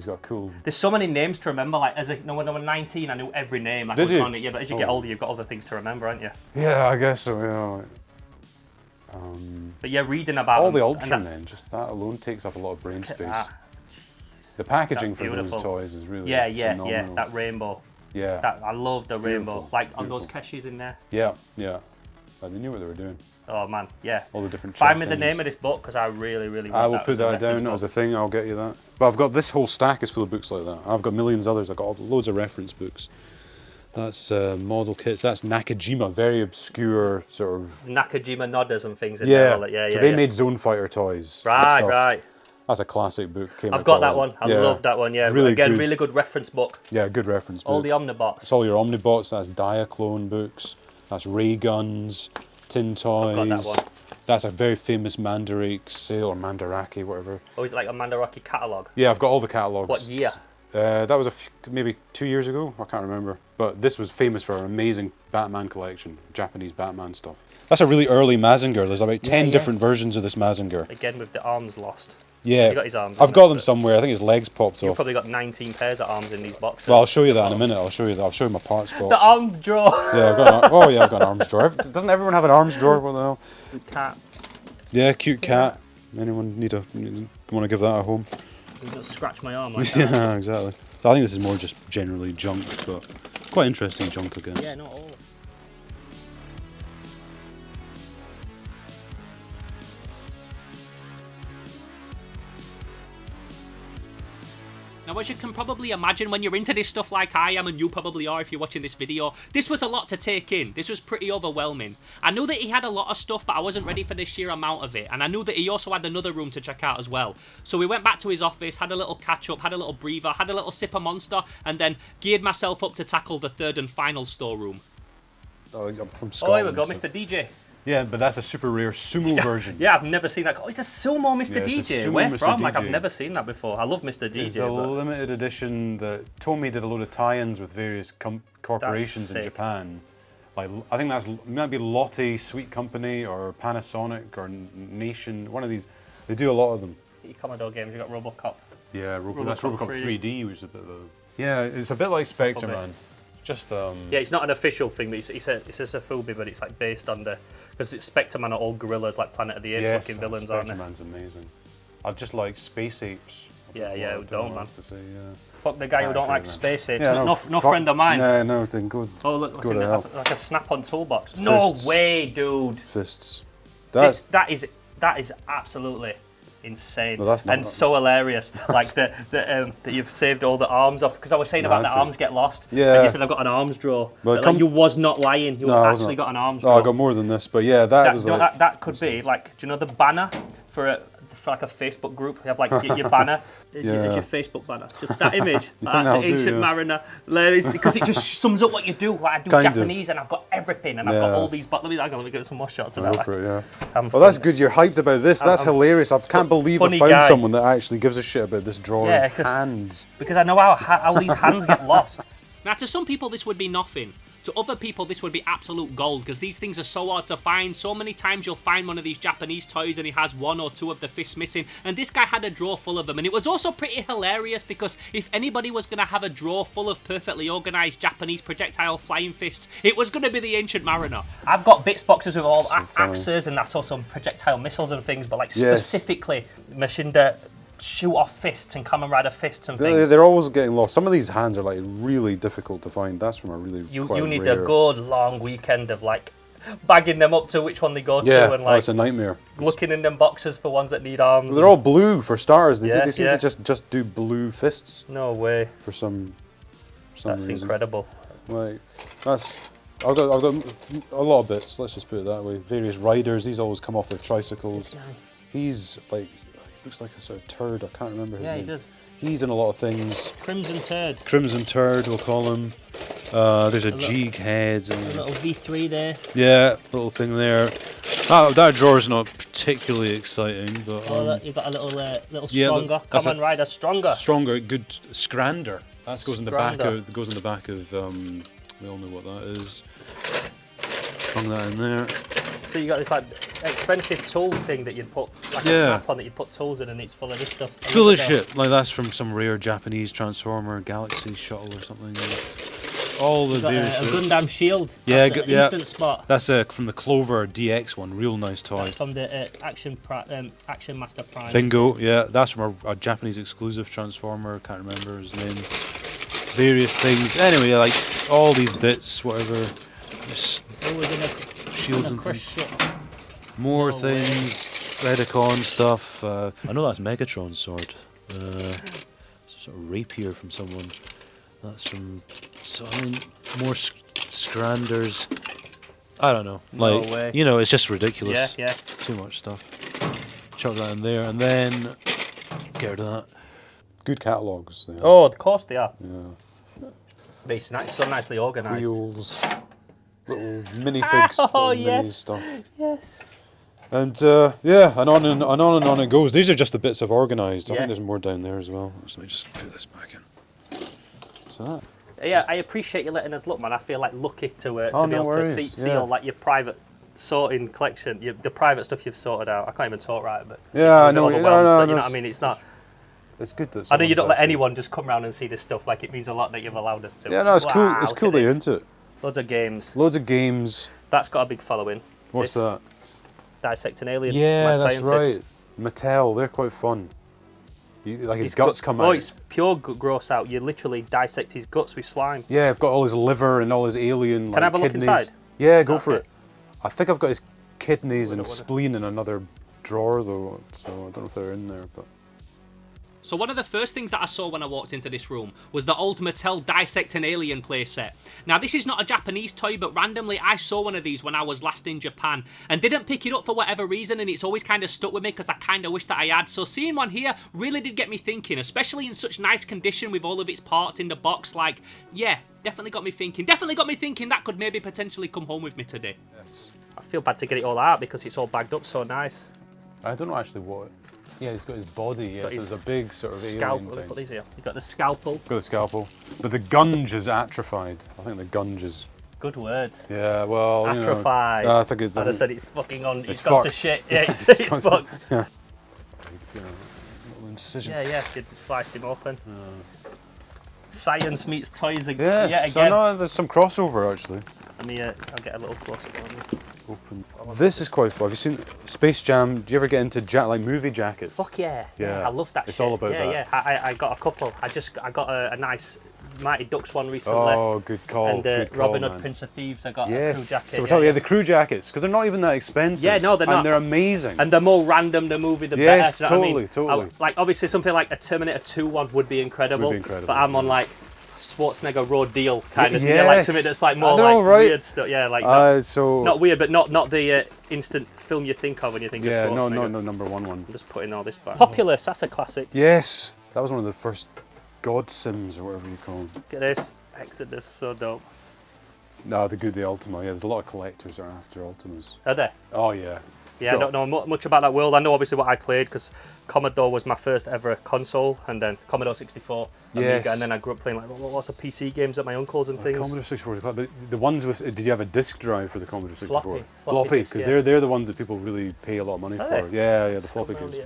He's got a cool...
There's so many names to remember. Like, when I was 19, I knew every name. Like,
Did you?
On it. Yeah, but as you get older, you've got other things to remember, haven't you?
Yeah, I guess so, yeah.
But yeah, reading about
all
them,
the Ultramen, just that alone takes up a lot of brain space. The packaging for those toys is really phenomenal.
That rainbow.
Yeah.
I love the rainbow.
Beautiful.
Like on those Keshis in there.
Yeah, yeah. They knew what they were doing.
Oh man, yeah.
All the different.
Find me the name of this book because I really, really want
I will put that down as a thing. I'll get you that. But I've got this whole stack is full of books like that. I've got millions others. I've got loads of reference books. That's model kits. That's Nakajima, very obscure sort of.
Nakajima nodders and things. In there,
So they made Zone Fighter toys.
Right, right.
That's a classic book.
I've got that one. I love that one. Yeah,
really
again,
good.
really good reference book.
Yeah, good reference book.
All the Omnibots.
It's all your Omnibots. That's Diaclone books. That's ray guns, tin toys.
I've got that one.
That's a very famous Mandarake sale or Mandarake, whatever.
Oh, is it like a Mandarake catalogue?
Yeah, I've got all the catalogues.
What year?
That was maybe 2 years ago. I can't remember. But this was famous for an amazing Batman collection, Japanese Batman stuff. That's a really early Mazinger. There's about 10 different versions of this Mazinger.
Again, with the arms lost.
Yeah,
You got his arms.
I've got them somewhere. I think his legs popped
You've
off.
probably got 19 pairs of arms in these boxes.
Well, I'll show you that in a minute. I'll show you that. I'll show you my parts box.
The arm drawer.
Yeah, I've got I've got an arms drawer. Doesn't everyone have an arms drawer? What the hell?
Cat.
Yeah, cute cat. Anyone want to give that a home?
You just scratch my arm like that.
Yeah, exactly. So I think this is more just generally junk, but quite interesting junk, I guess.
Yeah, not all.
Now, as you can probably imagine, when you're into this stuff like I am, and you probably are if you're watching this video, this was a lot to take in. This was pretty overwhelming. I knew that he had a lot of stuff, but I wasn't ready for the sheer amount of it. And I knew that he also had another room to check out as well. So we went back to his office, had a little catch-up, had a little breather, had a little sip of Monster, and then geared myself up to tackle the third and final storeroom.
Oh, I'm from
Oh,
Scotland.
here we go,
so-
Mr. DJ.
Yeah, but that's a super rare sumo version.
Yeah, I've never seen that. Oh, it's a sumo Mr.
Yeah, it's a
DJ.
sumo
Where
Mr.
from? Like,
DJ.
I've never seen that before. I love Mr. DJ.
It's a limited edition that Tomy did a load of tie-ins with various corporations in
sick.
Japan. Like, I think that's maybe Lotte Sweet Company or Panasonic or Nation. One of these. They do a lot of them.
Your Commodore games, you've got RoboCop.
Yeah, that's
RoboCop
RoboCop
3D.
3D, which is a bit of a... Yeah, it's a bit like Spectre,
Sofubi.
man. Just
Yeah, it's not an official thing, but it's a Sofubi, but it's like based on the... Because it's Spectre Man are all gorillas, like Planet of the Apes looking villains, aren't they?
Spectre Man's amazing. I just like space apes.
Yeah, yeah, who
I
don't,
know
man.
what to say, yeah.
Fuck the guy who don't like
man.
space apes.
Yeah,
no friend of mine.
Yeah, no, then go.
Oh, look, what's
go
in
to
there?
hell.
Like a snap-on toolbox. No
Fists.
way, dude.
Fists.
That is absolutely insane.
No, that's not
and
that.
so hilarious. Like that you've saved all the arms off, because I was saying about the
that's it.
arms get lost.
Yeah.
And you said I've got an arms drawer.
Well,
But, like, you was not lying. You
I wasn't.
actually got an arms
Oh,
drawer.
I got more than this, but yeah, that was like...
that could be like, do you know the banner for like a Facebook group? You have like your banner. There's your Facebook banner. Just that image.
that'll
The
do,
ancient
yeah.
mariner. Because it just sums up what you do. Like, I do
Kind of.
Japanese and I've got everything and I've got all these. But let me get some more shots of that.
Go for it, yeah.
I'm
Well, that's
fun-
good. You're hyped about this. That's
I'm
hilarious. I can't believe I
funny
found
guy.
someone that actually gives a shit about this drawer
Yeah,
of
'cause-
hands.
Because I know how these hands get lost.
Now, to some people, this would be nothing. To other people, this would be absolute gold, because these things are so hard to find. So many times you'll find one of these Japanese toys and he has one or two of the fists missing, and this guy had a drawer full of them. And it was also pretty hilarious, because if anybody was going to have a drawer full of perfectly organised Japanese projectile flying fists, it was going to be the Ancient Mariner.
I've got bits boxes with all
funny.
axes, and that's also projectile missiles and things, but like
Yes.
specifically Machinda shoot off fists and Kamen Rider fists and things.
They're always getting lost. Some of these hands are like really difficult to find. That's from a really
You
quite
need
rare.
a good long weekend of like bagging them up to which one they go
Yeah,
to and like
it's a nightmare.
looking in them boxes for ones that need arms.
They're all blue for starters. They,
Yeah,
they seem
yeah.
to just do blue fists
No way.
for some
That's
reason.
incredible.
Like that's. I've got a lot of bits. Let's just put it that way. Various riders. These always come off their tricycles. He's like, he looks like a sort of turd. I can't remember his
Yeah,
name.
he does.
He's in a lot of things.
Crimson Turd.
Crimson Turd, we'll call him. There's a Jeeg head.
A little V3 there.
Yeah, little thing there. That drawer's not particularly exciting, but
Oh, look, you've got a little
yeah,
stronger.
that's
Kamen Rider stronger.
stronger, good Scrander. That goes in the back
Scrander.
of. Goes in the back of. We all know what that is. Hung that in there.
So you got this like expensive tool thing that you'd put like a snap on that you'd put tools in, and it's full of this stuff.
It's full of shit. Like that's from some rare Japanese Transformer Galaxy shuttle or something. All the various.
A Gundam shield.
Yeah,
That's an instant spot.
That's from the Clover DX one. Real nice toy.
That's from the Action Master Prime.
Bingo. Yeah, that's from a Japanese exclusive Transformer. Can't remember his name. Various things. Anyway, like all these bits, whatever. Shields and things. More things. Predacon stuff. I know that's Megatron's sword. Sort of rapier from someone. That's from. So I mean, more Scranders. I don't know. Like,
no way.
You know, it's just ridiculous.
Yeah.
Too much stuff. Chuck that in there, and then get rid of that. Good catalogues.
Oh, of course they are.
Yeah.
It's so nicely organised.
Wheels, little minifigs, mini stuff.
Yes.
And yeah, and on and on it goes. These are just the bits I've organised. I think there's more down there as well. So let me just put this back in. So that.
Yeah, I appreciate you letting us look, man. I feel like lucky to be
no
able to see all like your private sorting collection, the private stuff you've sorted out. I can't even talk right, but
yeah, I know. No,
you know what I mean. It's not.
It's good that.
I know you don't let anyone just come around and see this stuff. Like it means a lot that you've allowed us to.
Yeah, no, it's cool. It's cool that you're into it.
Loads of games.
Loads of games.
That's got a big following.
What's that?
Dissect an alien.
Yeah, that's
scientist.
right. Mattel, they're quite fun. Like his guts come out.
Oh, it's pure gross out. You literally dissect his guts with slime.
Yeah, I've got all his liver and all his alien.
Can I have a look
kidneys.
inside?
Yeah, go for it. I think I've got his kidneys and spleen in another drawer though, so I don't know if they're in there, but.
So one of the first things that I saw when I walked into this room was the old Mattel Dissect an Alien playset. Now this is not a Japanese toy, but randomly I saw one of these when I was last in Japan and didn't pick it up for whatever reason, and it's always kind of stuck with me because I kind of wish that I had. So seeing one here really did get me thinking, especially in such nice condition with all of its parts in the box. Like, yeah, definitely got me thinking that could maybe potentially come home with me today.
Yes.
I feel bad to get it all out because it's all bagged up so nice.
I don't know actually what. Yeah, he's got his body. Yes, there's a big sort of alien thing.
Put these here. You've got the scalpel.
Got the scalpel, but the gunge is atrophied. I think the gunge is.
Good word.
Yeah, well,
atrophied.
I think it's.
I said it's fucking on. It's
fucked.
gone to shit. Yeah, it's fucked.
Yeah. Little incision.
Yeah. Good to slice him open. Science meets toys again.
Yes,
again.
I know there's some crossover actually.
Let me. I'll get a little close up on you.
Open. This is quite fun. Have you seen Space Jam? Do you ever get into like movie jackets?
Fuck yeah.
Yeah.
I love that shit.
It's all about that.
Yeah. I got a couple. I got a nice Mighty Ducks one recently.
Oh, good call.
And
good
Robin
call,
Hood,
man.
Prince of Thieves, I got a crew jacket.
So we're talking the crew jackets, because they're not even that expensive.
Yeah, no, they're not.
And they're amazing.
And the more random the movie, the
yes,
better. Do you know
totally,
what I mean? Like, obviously, something like a Terminator 2 one would be incredible. But I'm on, like, Schwarzenegger Road Deal kind of thing. Yeah, like something that's, like, more weird stuff. Yeah, like, not weird, but not the instant film you think of when you think of Schwarzenegger.
Yeah, no, number one.
I'm just putting all this back. Populous, that's a classic.
Yes, that was one of the first God Sims or whatever you call them.
Look at this. Exodus, so dope.
No, the Ultima. Yeah, there's a lot of collectors that are after Ultimas.
Are there?
Oh yeah.
Yeah, I don't know much about that world. I know obviously what I played because Commodore was my first ever console, and then Commodore 64, Amiga, and then I grew up playing like lots of PC games at my uncle's and things.
Commodore 64 was but the ones with. Did you have a disk drive for the Commodore 64?
Floppy,
because they're the ones that people really pay a lot of money for.
They?
Yeah, the floppy games.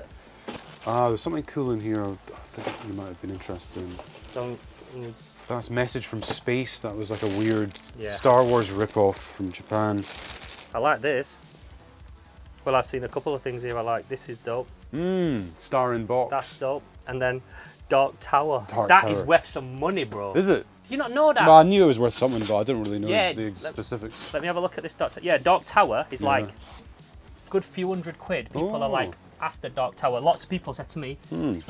There's something cool in here. I think you might have been interested in. That's Message from Space. That was like a weird Star Wars rip-off from Japan.
I like this. Well, I've seen a couple of things here I like. This is dope.
Star in Box.
That's dope. And then Dark Tower.
That
That is worth some money, bro.
Is it?
Do you not know that?
Well, I knew it was worth something, but I didn't really know the specifics.
Let me have a look at this Dark Tower. Yeah, Dark Tower is like good few £100. People are like after Dark Tower. Lots of people said to me,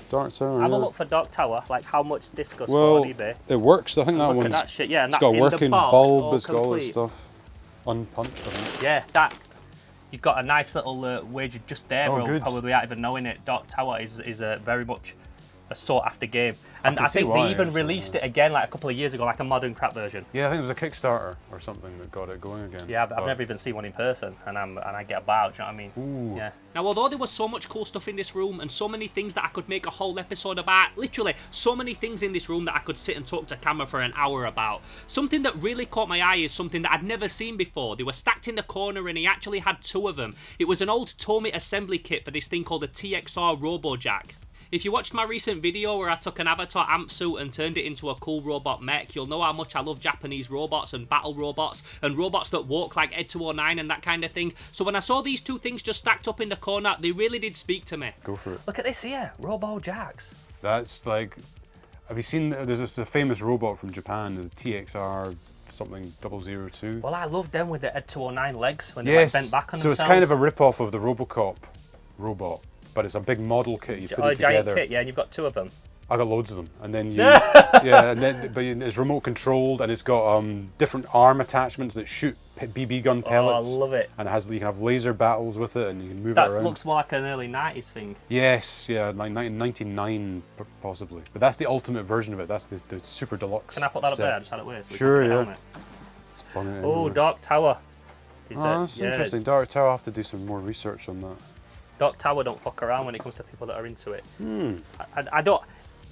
Dark Tower.
have a look for Dark Tower, like how much this goes for on eBay.
It works. I think that
Look
one's
at that shit. Yeah, and
it's
that's
got a
in
working
the box,
bulb, it's got all
complete.
this stuff. Unpunched, I think.
Yeah, that. You've got a nice little wager just there, bro.
Good.
Probably without even knowing it. Dark Tower is very much a sought after game. And I think they even released it again like a couple of years ago, like a modern crap version.
Yeah, I think it was a Kickstarter or something that got it going again.
Yeah, I've never even seen one in person, and I get about. Do you know what I mean?
Ooh.
Yeah.
Now, although there was so much cool stuff in this room and so many things that I could make a whole episode about, literally so many things in this room that I could sit and talk to camera for an hour about, something that really caught my eye is something that I'd never seen before. They were stacked in the corner and he actually had two of them. It was an old Tomy assembly kit for this thing called the TXR RoboJack. If you watched my recent video where I took an Avatar amp suit and turned it into a cool robot mech, you'll know how much I love Japanese robots and battle robots and robots that walk like Ed 209 and that kind of thing. So when I saw these two things just stacked up in the corner, they really did speak to me.
Go for it.
Look at this here, RoboJacks.
That's like, have you seen, there's a famous robot from Japan, the TXR something 002.
Well, I love them with the Ed 209 legs when they like bent back on themselves.
So it's kind of a rip-off of the Robocop robot. But it's a big model kit you put it together.
Giant kit, yeah, and you've got two of them.
I got loads of them, and then but it's remote controlled, and it's got different arm attachments that shoot BB gun pellets.
Oh, I love it.
And you can have laser battles with it, and you can move it
That
around.
looks more like an early 90s thing.
Yes, yeah, like 1999 possibly. But that's the ultimate version of it. That's the super deluxe.
Can I put that
set.
up there? I just had it with. So
sure,
yeah. Oh, Dark Tower.
That's interesting. Dark Tower. I'll have to do some more research on that.
Dark Tower don't fuck around when it comes to people that are into it. I don't.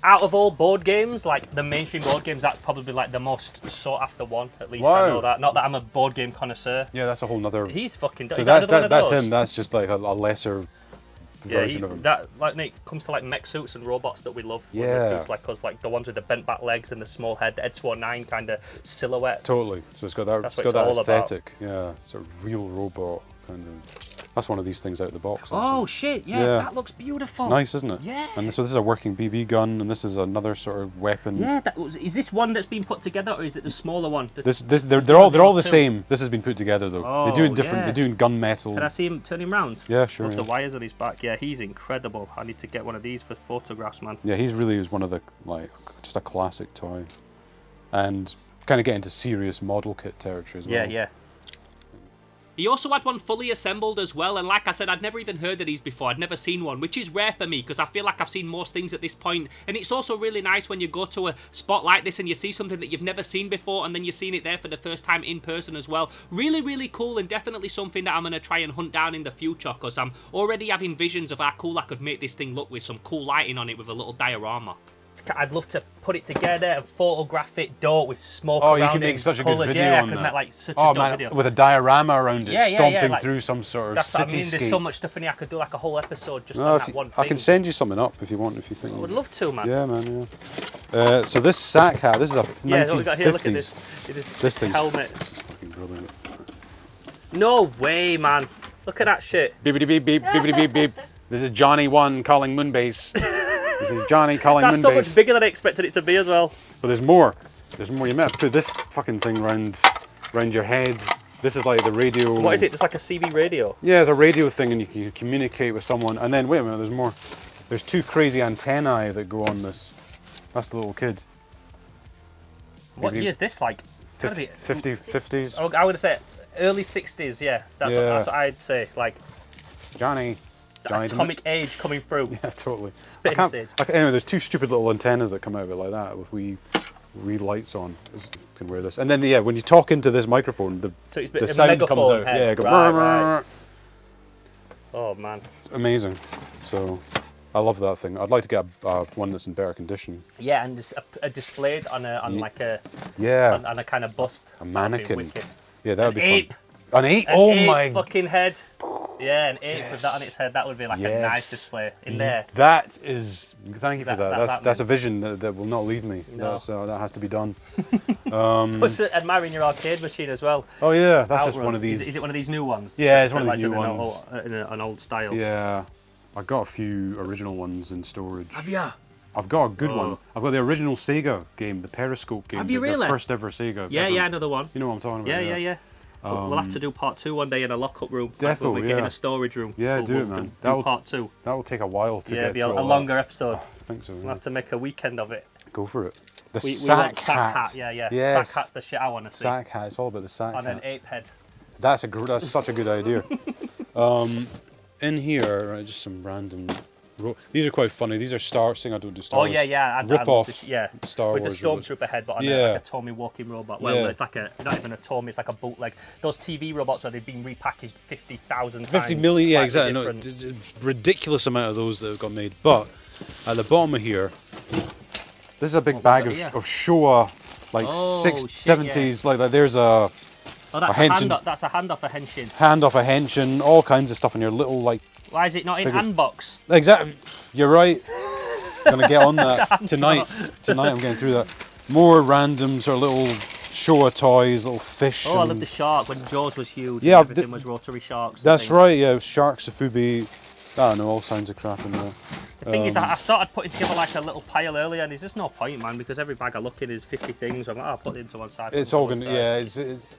Out of all board games, like the mainstream board games, that's probably like the most sought after one. At least I know that. Not that I'm a board game connoisseur.
Yeah, that's a whole nother.
He's fucking.
So
is
that's
that
that's him. That's just like a lesser version of him.
That like when it comes to like mech suits and robots that we love.
Yeah.
It's like us, like the ones with the bent back legs and the small head, the Ed 209 kind of silhouette.
Totally. So it's got that.
That's
it's got that aesthetic. Yeah, sort of real robot kind of. That's one of these things out of the box. Actually.
Oh shit! Yeah, that looks beautiful.
Nice, isn't it?
Yeah.
And so this is a working BB gun, and this is another sort of weapon.
Yeah. Is this one that's been put together, or is it the smaller one?
They're all the same. This has been put together though.
Oh,
they're doing different. They're doing gunmetal.
Can I see him turn him round?
Yeah, sure.
With the wires on his back. Yeah, he's incredible. I need to get one of these for photographs, man.
Yeah, he's really is one of the just a classic toy, and kind of get into serious model kit territory as well.
Yeah, yeah.
He also had one fully assembled as well, and like I said, I'd never even heard of these before. I'd never seen one, which is rare for me because I feel like I've seen most things at this point. And it's also really nice when you go to a spot like this and you see something that you've never seen before, and then you're seeing it there for the first time in person as well. Really, really cool, and definitely something that I'm going to try and hunt down in the future because I'm already having visions of how cool I could make this thing look with some cool lighting on it with a little diorama.
I'd love to put it together and photograph it, with smoke
around it.
around
Oh, you can make such a good video
I
on
could
that.
make like such a dope video.
With a diorama around it, stomping
like,
through some sort of
that's
cityscape.
what I mean. There's so much stuff in here. I could do like a whole episode just on that one thing.
I can send you something up if you want, if you think.
I would love to, man.
Yeah, man. Yeah. So this sack hat, this is a 1950s.
Yeah, look at here. Look at this. This helmet.
This is fucking brilliant.
No way, man. Look at that shit.
Beep beep beep beep beep beep. This is Johnny One calling Moonbase. This is Johnny calling Moonbase.
That's so much bigger than I expected it to be as well.
But there's more. There's more. You might have to put this fucking thing round your head. This is like the radio.
What is it? Just like a CB radio?
Yeah, it's a radio thing, and you can communicate with someone. And then wait a minute, there's more. There's two crazy antennae that go on this. That's the little kid.
What year is this? Like, gotta be
50s.
Oh, I would say early 60s. Yeah, that's what I'd say. Like
Johnny.
Atomic age coming through.
Yeah, totally.
Spitting stage.
Anyway, there's two stupid little antennas that come out of it like that with wee lights on. You can wear this, and then when you talk into this microphone, the sound comes out.
Head.
Yeah, go
right. Oh man.
Amazing. So, I love that thing. I'd like to get one that's in better condition.
Yeah, and just displayed on like a on a kind of bust.
A mannequin.
Yeah,
that would be
ape.
Fun. An ape.
An
oh
ape
my
fucking head. Yeah, an ape with that on its head. That would be like a nice display in there.
That is. Thank you for that. That's a vision that will not leave me.
No.
That has to be done.
Plus, admiring your arcade machine as well.
Oh yeah, that's just one of these.
Is it one of these new ones?
Yeah, it's one of these new ones.
In an old style.
Yeah, I've got a few original ones in storage.
Have you?
I've got a good one. I've got the original Sega game, the Periscope game.
Have you really?
The first ever Sega.
Yeah, another one.
You know what I'm talking about?
Yeah. We'll have to do part 2 one day in a lock-up room.
Definitely,
when we get in a storage room.
Yeah,
we'll
do it, man.
Do part 2.
That will take a while to get
it'll be
through
a longer episode.
I think so.
We'll have to make a weekend of it.
Go for it.
We want sack hat. Yeah.
Yes.
Sack hat's the shit I want to see.
Sack hat. It's all about the sack hat.
On an ape head.
That's such a good idea. In here, right, just some random These are quite funny. These are saying I don't do Star Wars.
Oh yeah.
Rip off.
Star Wars. With the Stormtrooper head, but on like a Tommy walking robot. Well, it's like not even a Tommy. It's like a bootleg. Those TV robots where they've been repackaged 50,000 times.
50 million, yeah, exactly. No, ridiculous amount of those that have got made. But at the bottom of here, this is a big bag of Showa, like 70s. Like there's a.
Oh, that's a hand off a henshin.
Hand off a henshin, all kinds of stuff in your little like.
Why is it not in handbox?
Exactly, you're right. I'm gonna get on that tonight. Tonight I'm getting through that. More random sort of little Showa toys, little fish.
Oh, I love the shark when Jaws was huge.
Yeah,
and everything was rotary sharks.
That's right. Yeah, sharks, Sofubi. I don't know, all kinds of crap in there.
The thing is, I started putting together like a little pile earlier, and there's just no point, man, because every bag I look in is 50 things. I'm like, I'll put it into one side.
It's all gonna, yeah. It's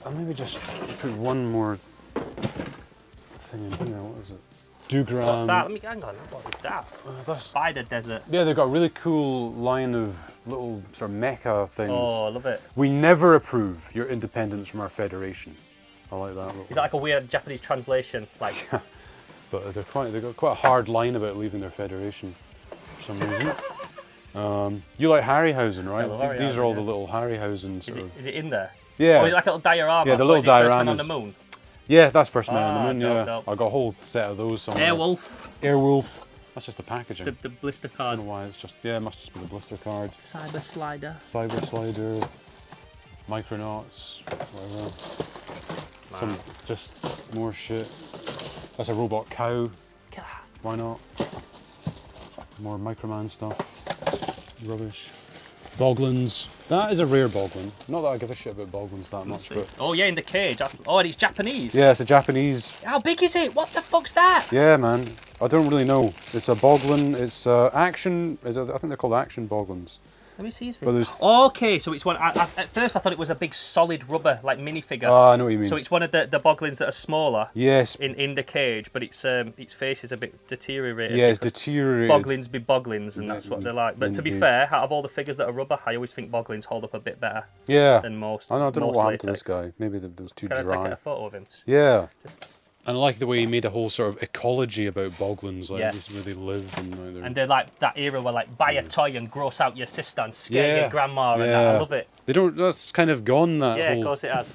I'll maybe just put one more thing in here. What is it? Dugram.
What's that? Let me hang on. What is that? Spider Desert.
Yeah, they've got a really cool line of little sort of mecha things.
Oh, I love it.
We never approve your independence from our federation. I like that.
Is that like a weird Japanese translation? Like.
Yeah. But they've got quite a hard line about leaving their federation for some reason. You like Harryhausen, right?
Yeah,
these are all the little Harryhausen sort
Is it in there?
Yeah.
Oh, is it like a little diorama?
Yeah, the little dioramas.
First Man on the Moon?
Yeah, that's First Man on the Moon, yeah.
Dope.
I got a whole set of those somewhere. Airwolf. That's just the packaging.
The blister
I
card.
don't know why, it's just, yeah, it must just be the blister card.
Cyber Slider.
Cyber Slider. Micronauts. Whatever. Some, just more shit. That's a robot cow. Why not? More Microman stuff. Rubbish. Boglins. That is a rare Boglin. Not that I give a shit about Boglins that much, but...
Oh yeah, in the cage. And it's Japanese.
Yeah, it's a Japanese...
How big is it? What the fuck's that?
Yeah, man. I don't really know. It's a Boglin. It's action... I think they're called action Boglins.
Let me see his face. Okay, so it's one. At first, I thought it was a big solid rubber, like minifigure.
Oh, I know what you mean.
So it's one of the boglins that are smaller.
Yes.
In the cage, but its face is a bit deteriorated.
Yeah, it's deteriorated.
Boglins be boglins, and that's what they're like. But to be fair, out of all the figures that are rubber, I always think boglins hold up a bit better.
Yeah.
Than most.
I don't know what happened to this
latex.
guy. Maybe there was too dry.
Can I take a photo of him?
Yeah. And I like the way he made a whole sort of ecology about boglins, like this is where they live
and they're like that era where like buy a toy and gross out your sister and scare your grandma and that. I love it.
They don't. That's kind of gone. That
yeah,
whole,
of course it has.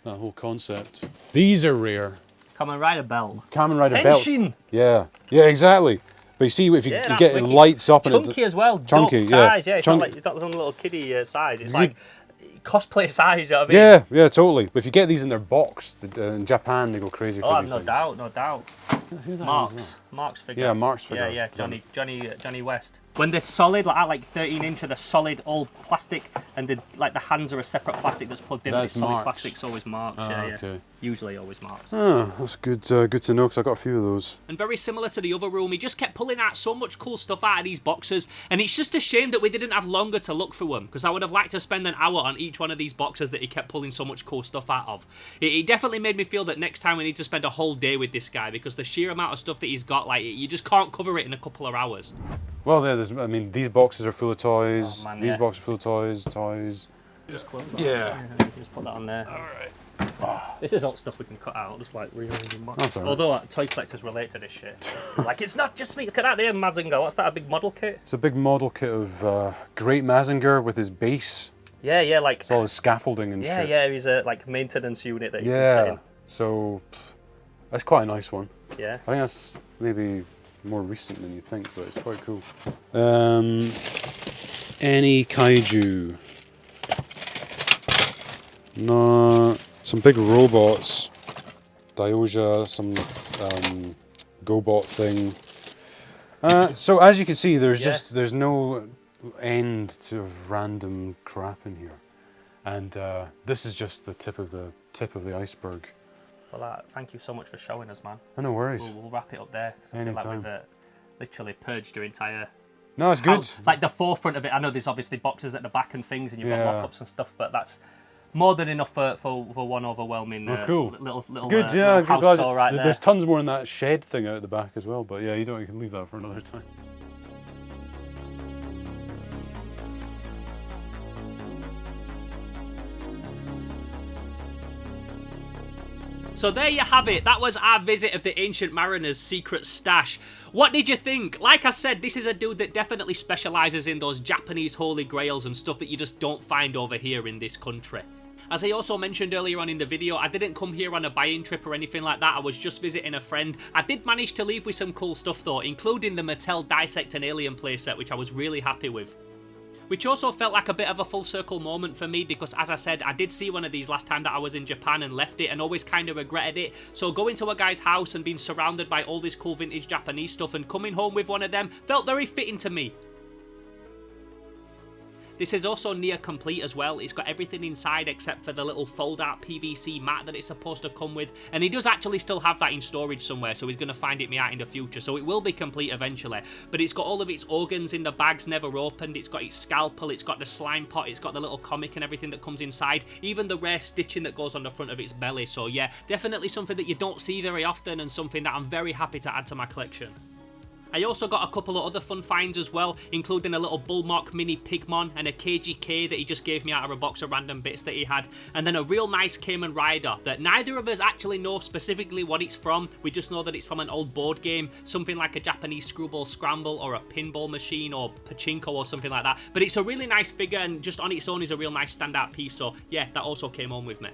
That whole concept. These are rare.
Kamen Rider belt.
Kamen Rider belt.
Henshin.
Yeah. Yeah. Exactly. But you see, if you get it lights up and
chunky as well.
Chunky.
Size. Yeah. It's not like some little kiddie size. It's like cosplay size, you know what I mean?
Yeah, yeah, totally. But if you get these in their box, in Japan they go crazy for these
no
things.
No doubt. Mark's figure.
Yeah, Mark's figure.
Yeah, Johnny West. When they're solid, like at like 13 inch, they're solid, all plastic, and the hands are a separate plastic that's plugged in. But solid plastic's always Mark's. Okay. Usually always Mark's.
Oh, that's good. Good to know because I got a few of those.
And very similar to the other room, he just kept pulling out so much cool stuff out of these boxes, and it's just a shame that we didn't have longer to look through them, because I would have liked to spend an hour on each one of these boxes that he kept pulling so much cool stuff out of. It definitely made me feel that next time we need to spend a whole day with this guy, because the sheer amount of stuff that he's got, like, you just can't cover it in a couple of hours.
Well, I mean, these boxes are full of toys.
Oh, man,
these boxes are full of toys.
Just close that.
Yeah.
Just put that on there.
All right.
This is all stuff we can cut out, just like rearranging boxes.
Right.
Although toy collectors relate to this shit. Like, it's not just me. Look at that there, Mazinger. What's that, a big model kit?
It's a big model kit of Great Mazinger with his base.
Yeah, like...
It's all his scaffolding and shit.
Yeah, he's a like maintenance unit that you can set in.
So that's quite a nice one.
Yeah.
I think that's maybe more recent than you think, but it's quite cool. Any Kaiju? No, some big robots. Dioja, some GoBot thing. So as you can see, there's no end to random crap in here, and this is just the tip of the iceberg.
Well, thank you so much for showing us, man.
No worries.
We'll wrap it up there, because I feel like we've literally purged your entire...
No, it's good.
Like the forefront of it, I know there's obviously boxes at the back and things, and you've got lockups and stuff, but that's more than enough for one overwhelming
cool.
little
good,
little house tour right there.
There's tons more in that shed thing out at the back as well, but yeah, you can leave that for another time.
So there you have it, that was our visit of the Ancient Mariner's secret stash. What did you think? Like I said, this is a dude that definitely specialises in those Japanese holy grails and stuff that you just don't find over here in this country. As I also mentioned earlier on in the video, I didn't come here on a buying trip or anything like that, I was just visiting a friend. I did manage to leave with some cool stuff though, including the Mattel Dissect an Alien playset, which I was really happy with. Which also felt like a bit of a full circle moment for me because, as I said, I did see one of these last time that I was in Japan and left it and always kind of regretted it. So going to a guy's house and being surrounded by all this cool vintage Japanese stuff and coming home with one of them felt very fitting to me. This is also near complete as well. It's got everything inside except for the little fold-out PVC mat that it's supposed to come with. And he does actually still have that in storage somewhere, so he's going to find it me out in the future. So it will be complete eventually. But it's got all of its organs in the bags never opened. It's got its scalpel, it's got the slime pot, it's got the little comic and everything that comes inside. Even the rare stitching that goes on the front of its belly. So yeah, definitely something that you don't see very often and something that I'm very happy to add to my collection. I also got a couple of other fun finds as well, including a little bullmark mini Pigmon and a KGK that he just gave me out of a box of random bits that he had, and then a real nice Kamen Rider that neither of us actually know specifically what it's from. We just know that it's from an old board game, something like a Japanese screwball scramble or a pinball machine or pachinko or something like that. But it's a really nice figure and just on its own is a real nice standout piece, so yeah, that also came home with me.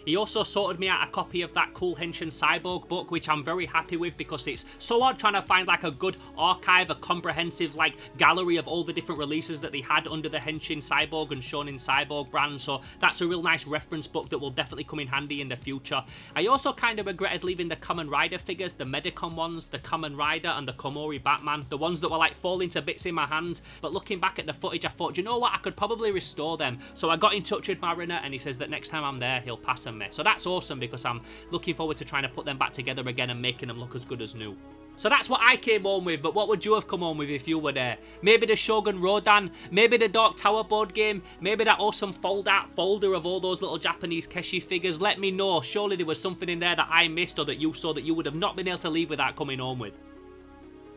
He also sorted me out a copy of that Cool Henshin Cyborg book, which I'm very happy with because it's so hard trying to find like a good archive, a comprehensive like gallery of all the different releases that they had under the Henshin Cyborg and Shonen Cyborg brand, so that's a real nice reference book that will definitely come in handy in the future. I also kind of regretted leaving the Kamen Rider figures, the Medicom ones, the Kamen Rider and the Komori Batman, the ones that were like falling to bits in my hands, but looking back at the footage I thought, you know what, I could probably restore them. So I got in touch with Mariner and he says that next time I'm there he'll pass them me. So that's awesome because I'm looking forward to trying to put them back together again and making them look as good as new. So that's what I came home with, but what would you have come home with if you were there? Maybe the Shogun Rodan, maybe the Dark Tower board game, maybe that awesome fold-out folder of all those little Japanese Keshi figures. Let me know, surely there was something in there that I missed or that you saw that you would have not been able to leave without coming home with.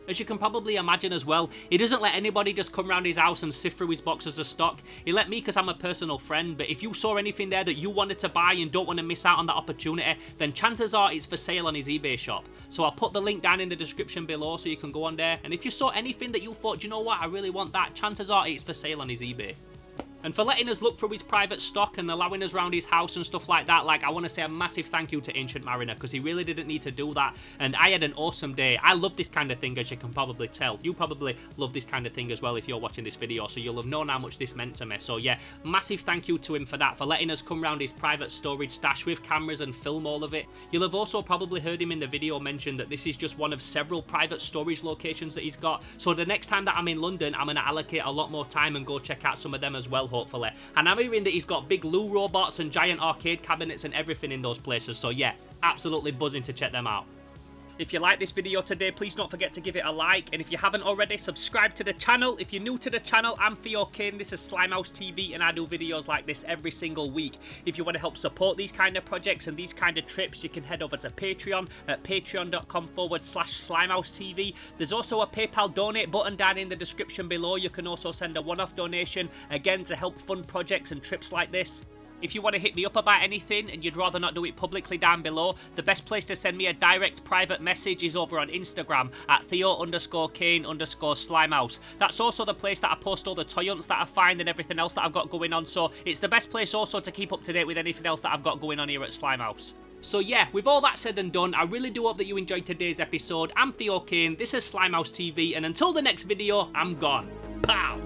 As you can probably imagine as well, he doesn't let anybody just come round his house and sift through his boxes of stock. He let me because I'm a personal friend, but if you saw anything there that you wanted to buy and don't want to miss out on that opportunity, then chances are it's for sale on his eBay shop. So I'll put the link down in the description below so you can go on there, and if you saw anything that you thought, do you know what, I really want that, chances are it's for sale on his eBay. And for letting us look through his private stock and allowing us around his house and stuff like that, like, I want to say a massive thank you to Ancient Mariner because he really didn't need to do that, and I had an awesome day. I love this kind of thing, as you can probably tell. You probably love this kind of thing as well if you're watching this video, so you'll have known how much this meant to me. So yeah, massive thank you to him for that, for letting us come round his private storage stash with cameras and film all of it. You'll have also probably heard him in the video mention that this is just one of several private storage locations that he's got, so the next time that I'm in London, I'm going to allocate a lot more time and go check out some of them as well, hopefully. And I'm hearing that he's got big loo robots and giant arcade cabinets and everything in those places, so yeah, absolutely buzzing to check them out. If you like this video today, please don't forget to give it a like, and if you haven't already, subscribe to the channel. If you're new to the channel, I'm Theo Kane, this is Slimehouse TV, and I do videos like this every single week. If you want to help support these kind of projects and these kind of trips, you can head over to Patreon at patreon.com/SlimeHouseTV. There's also a PayPal donate button down in the description below. You can also send a one-off donation, again, to help fund projects and trips like this. If you want to hit me up about anything and you'd rather not do it publicly down below, the best place to send me a direct private message is over on Instagram at Theo_Kane_Slimehouse. That's also the place that I post all the toy hunts that I find and everything else that I've got going on, so it's the best place also to keep up to date with anything else that I've got going on here at Slimehouse. So yeah, with all that said and done, I really do hope that you enjoyed today's episode. I'm Theo Kane, this is Slimehouse TV, and until the next video, I'm gone. Pow!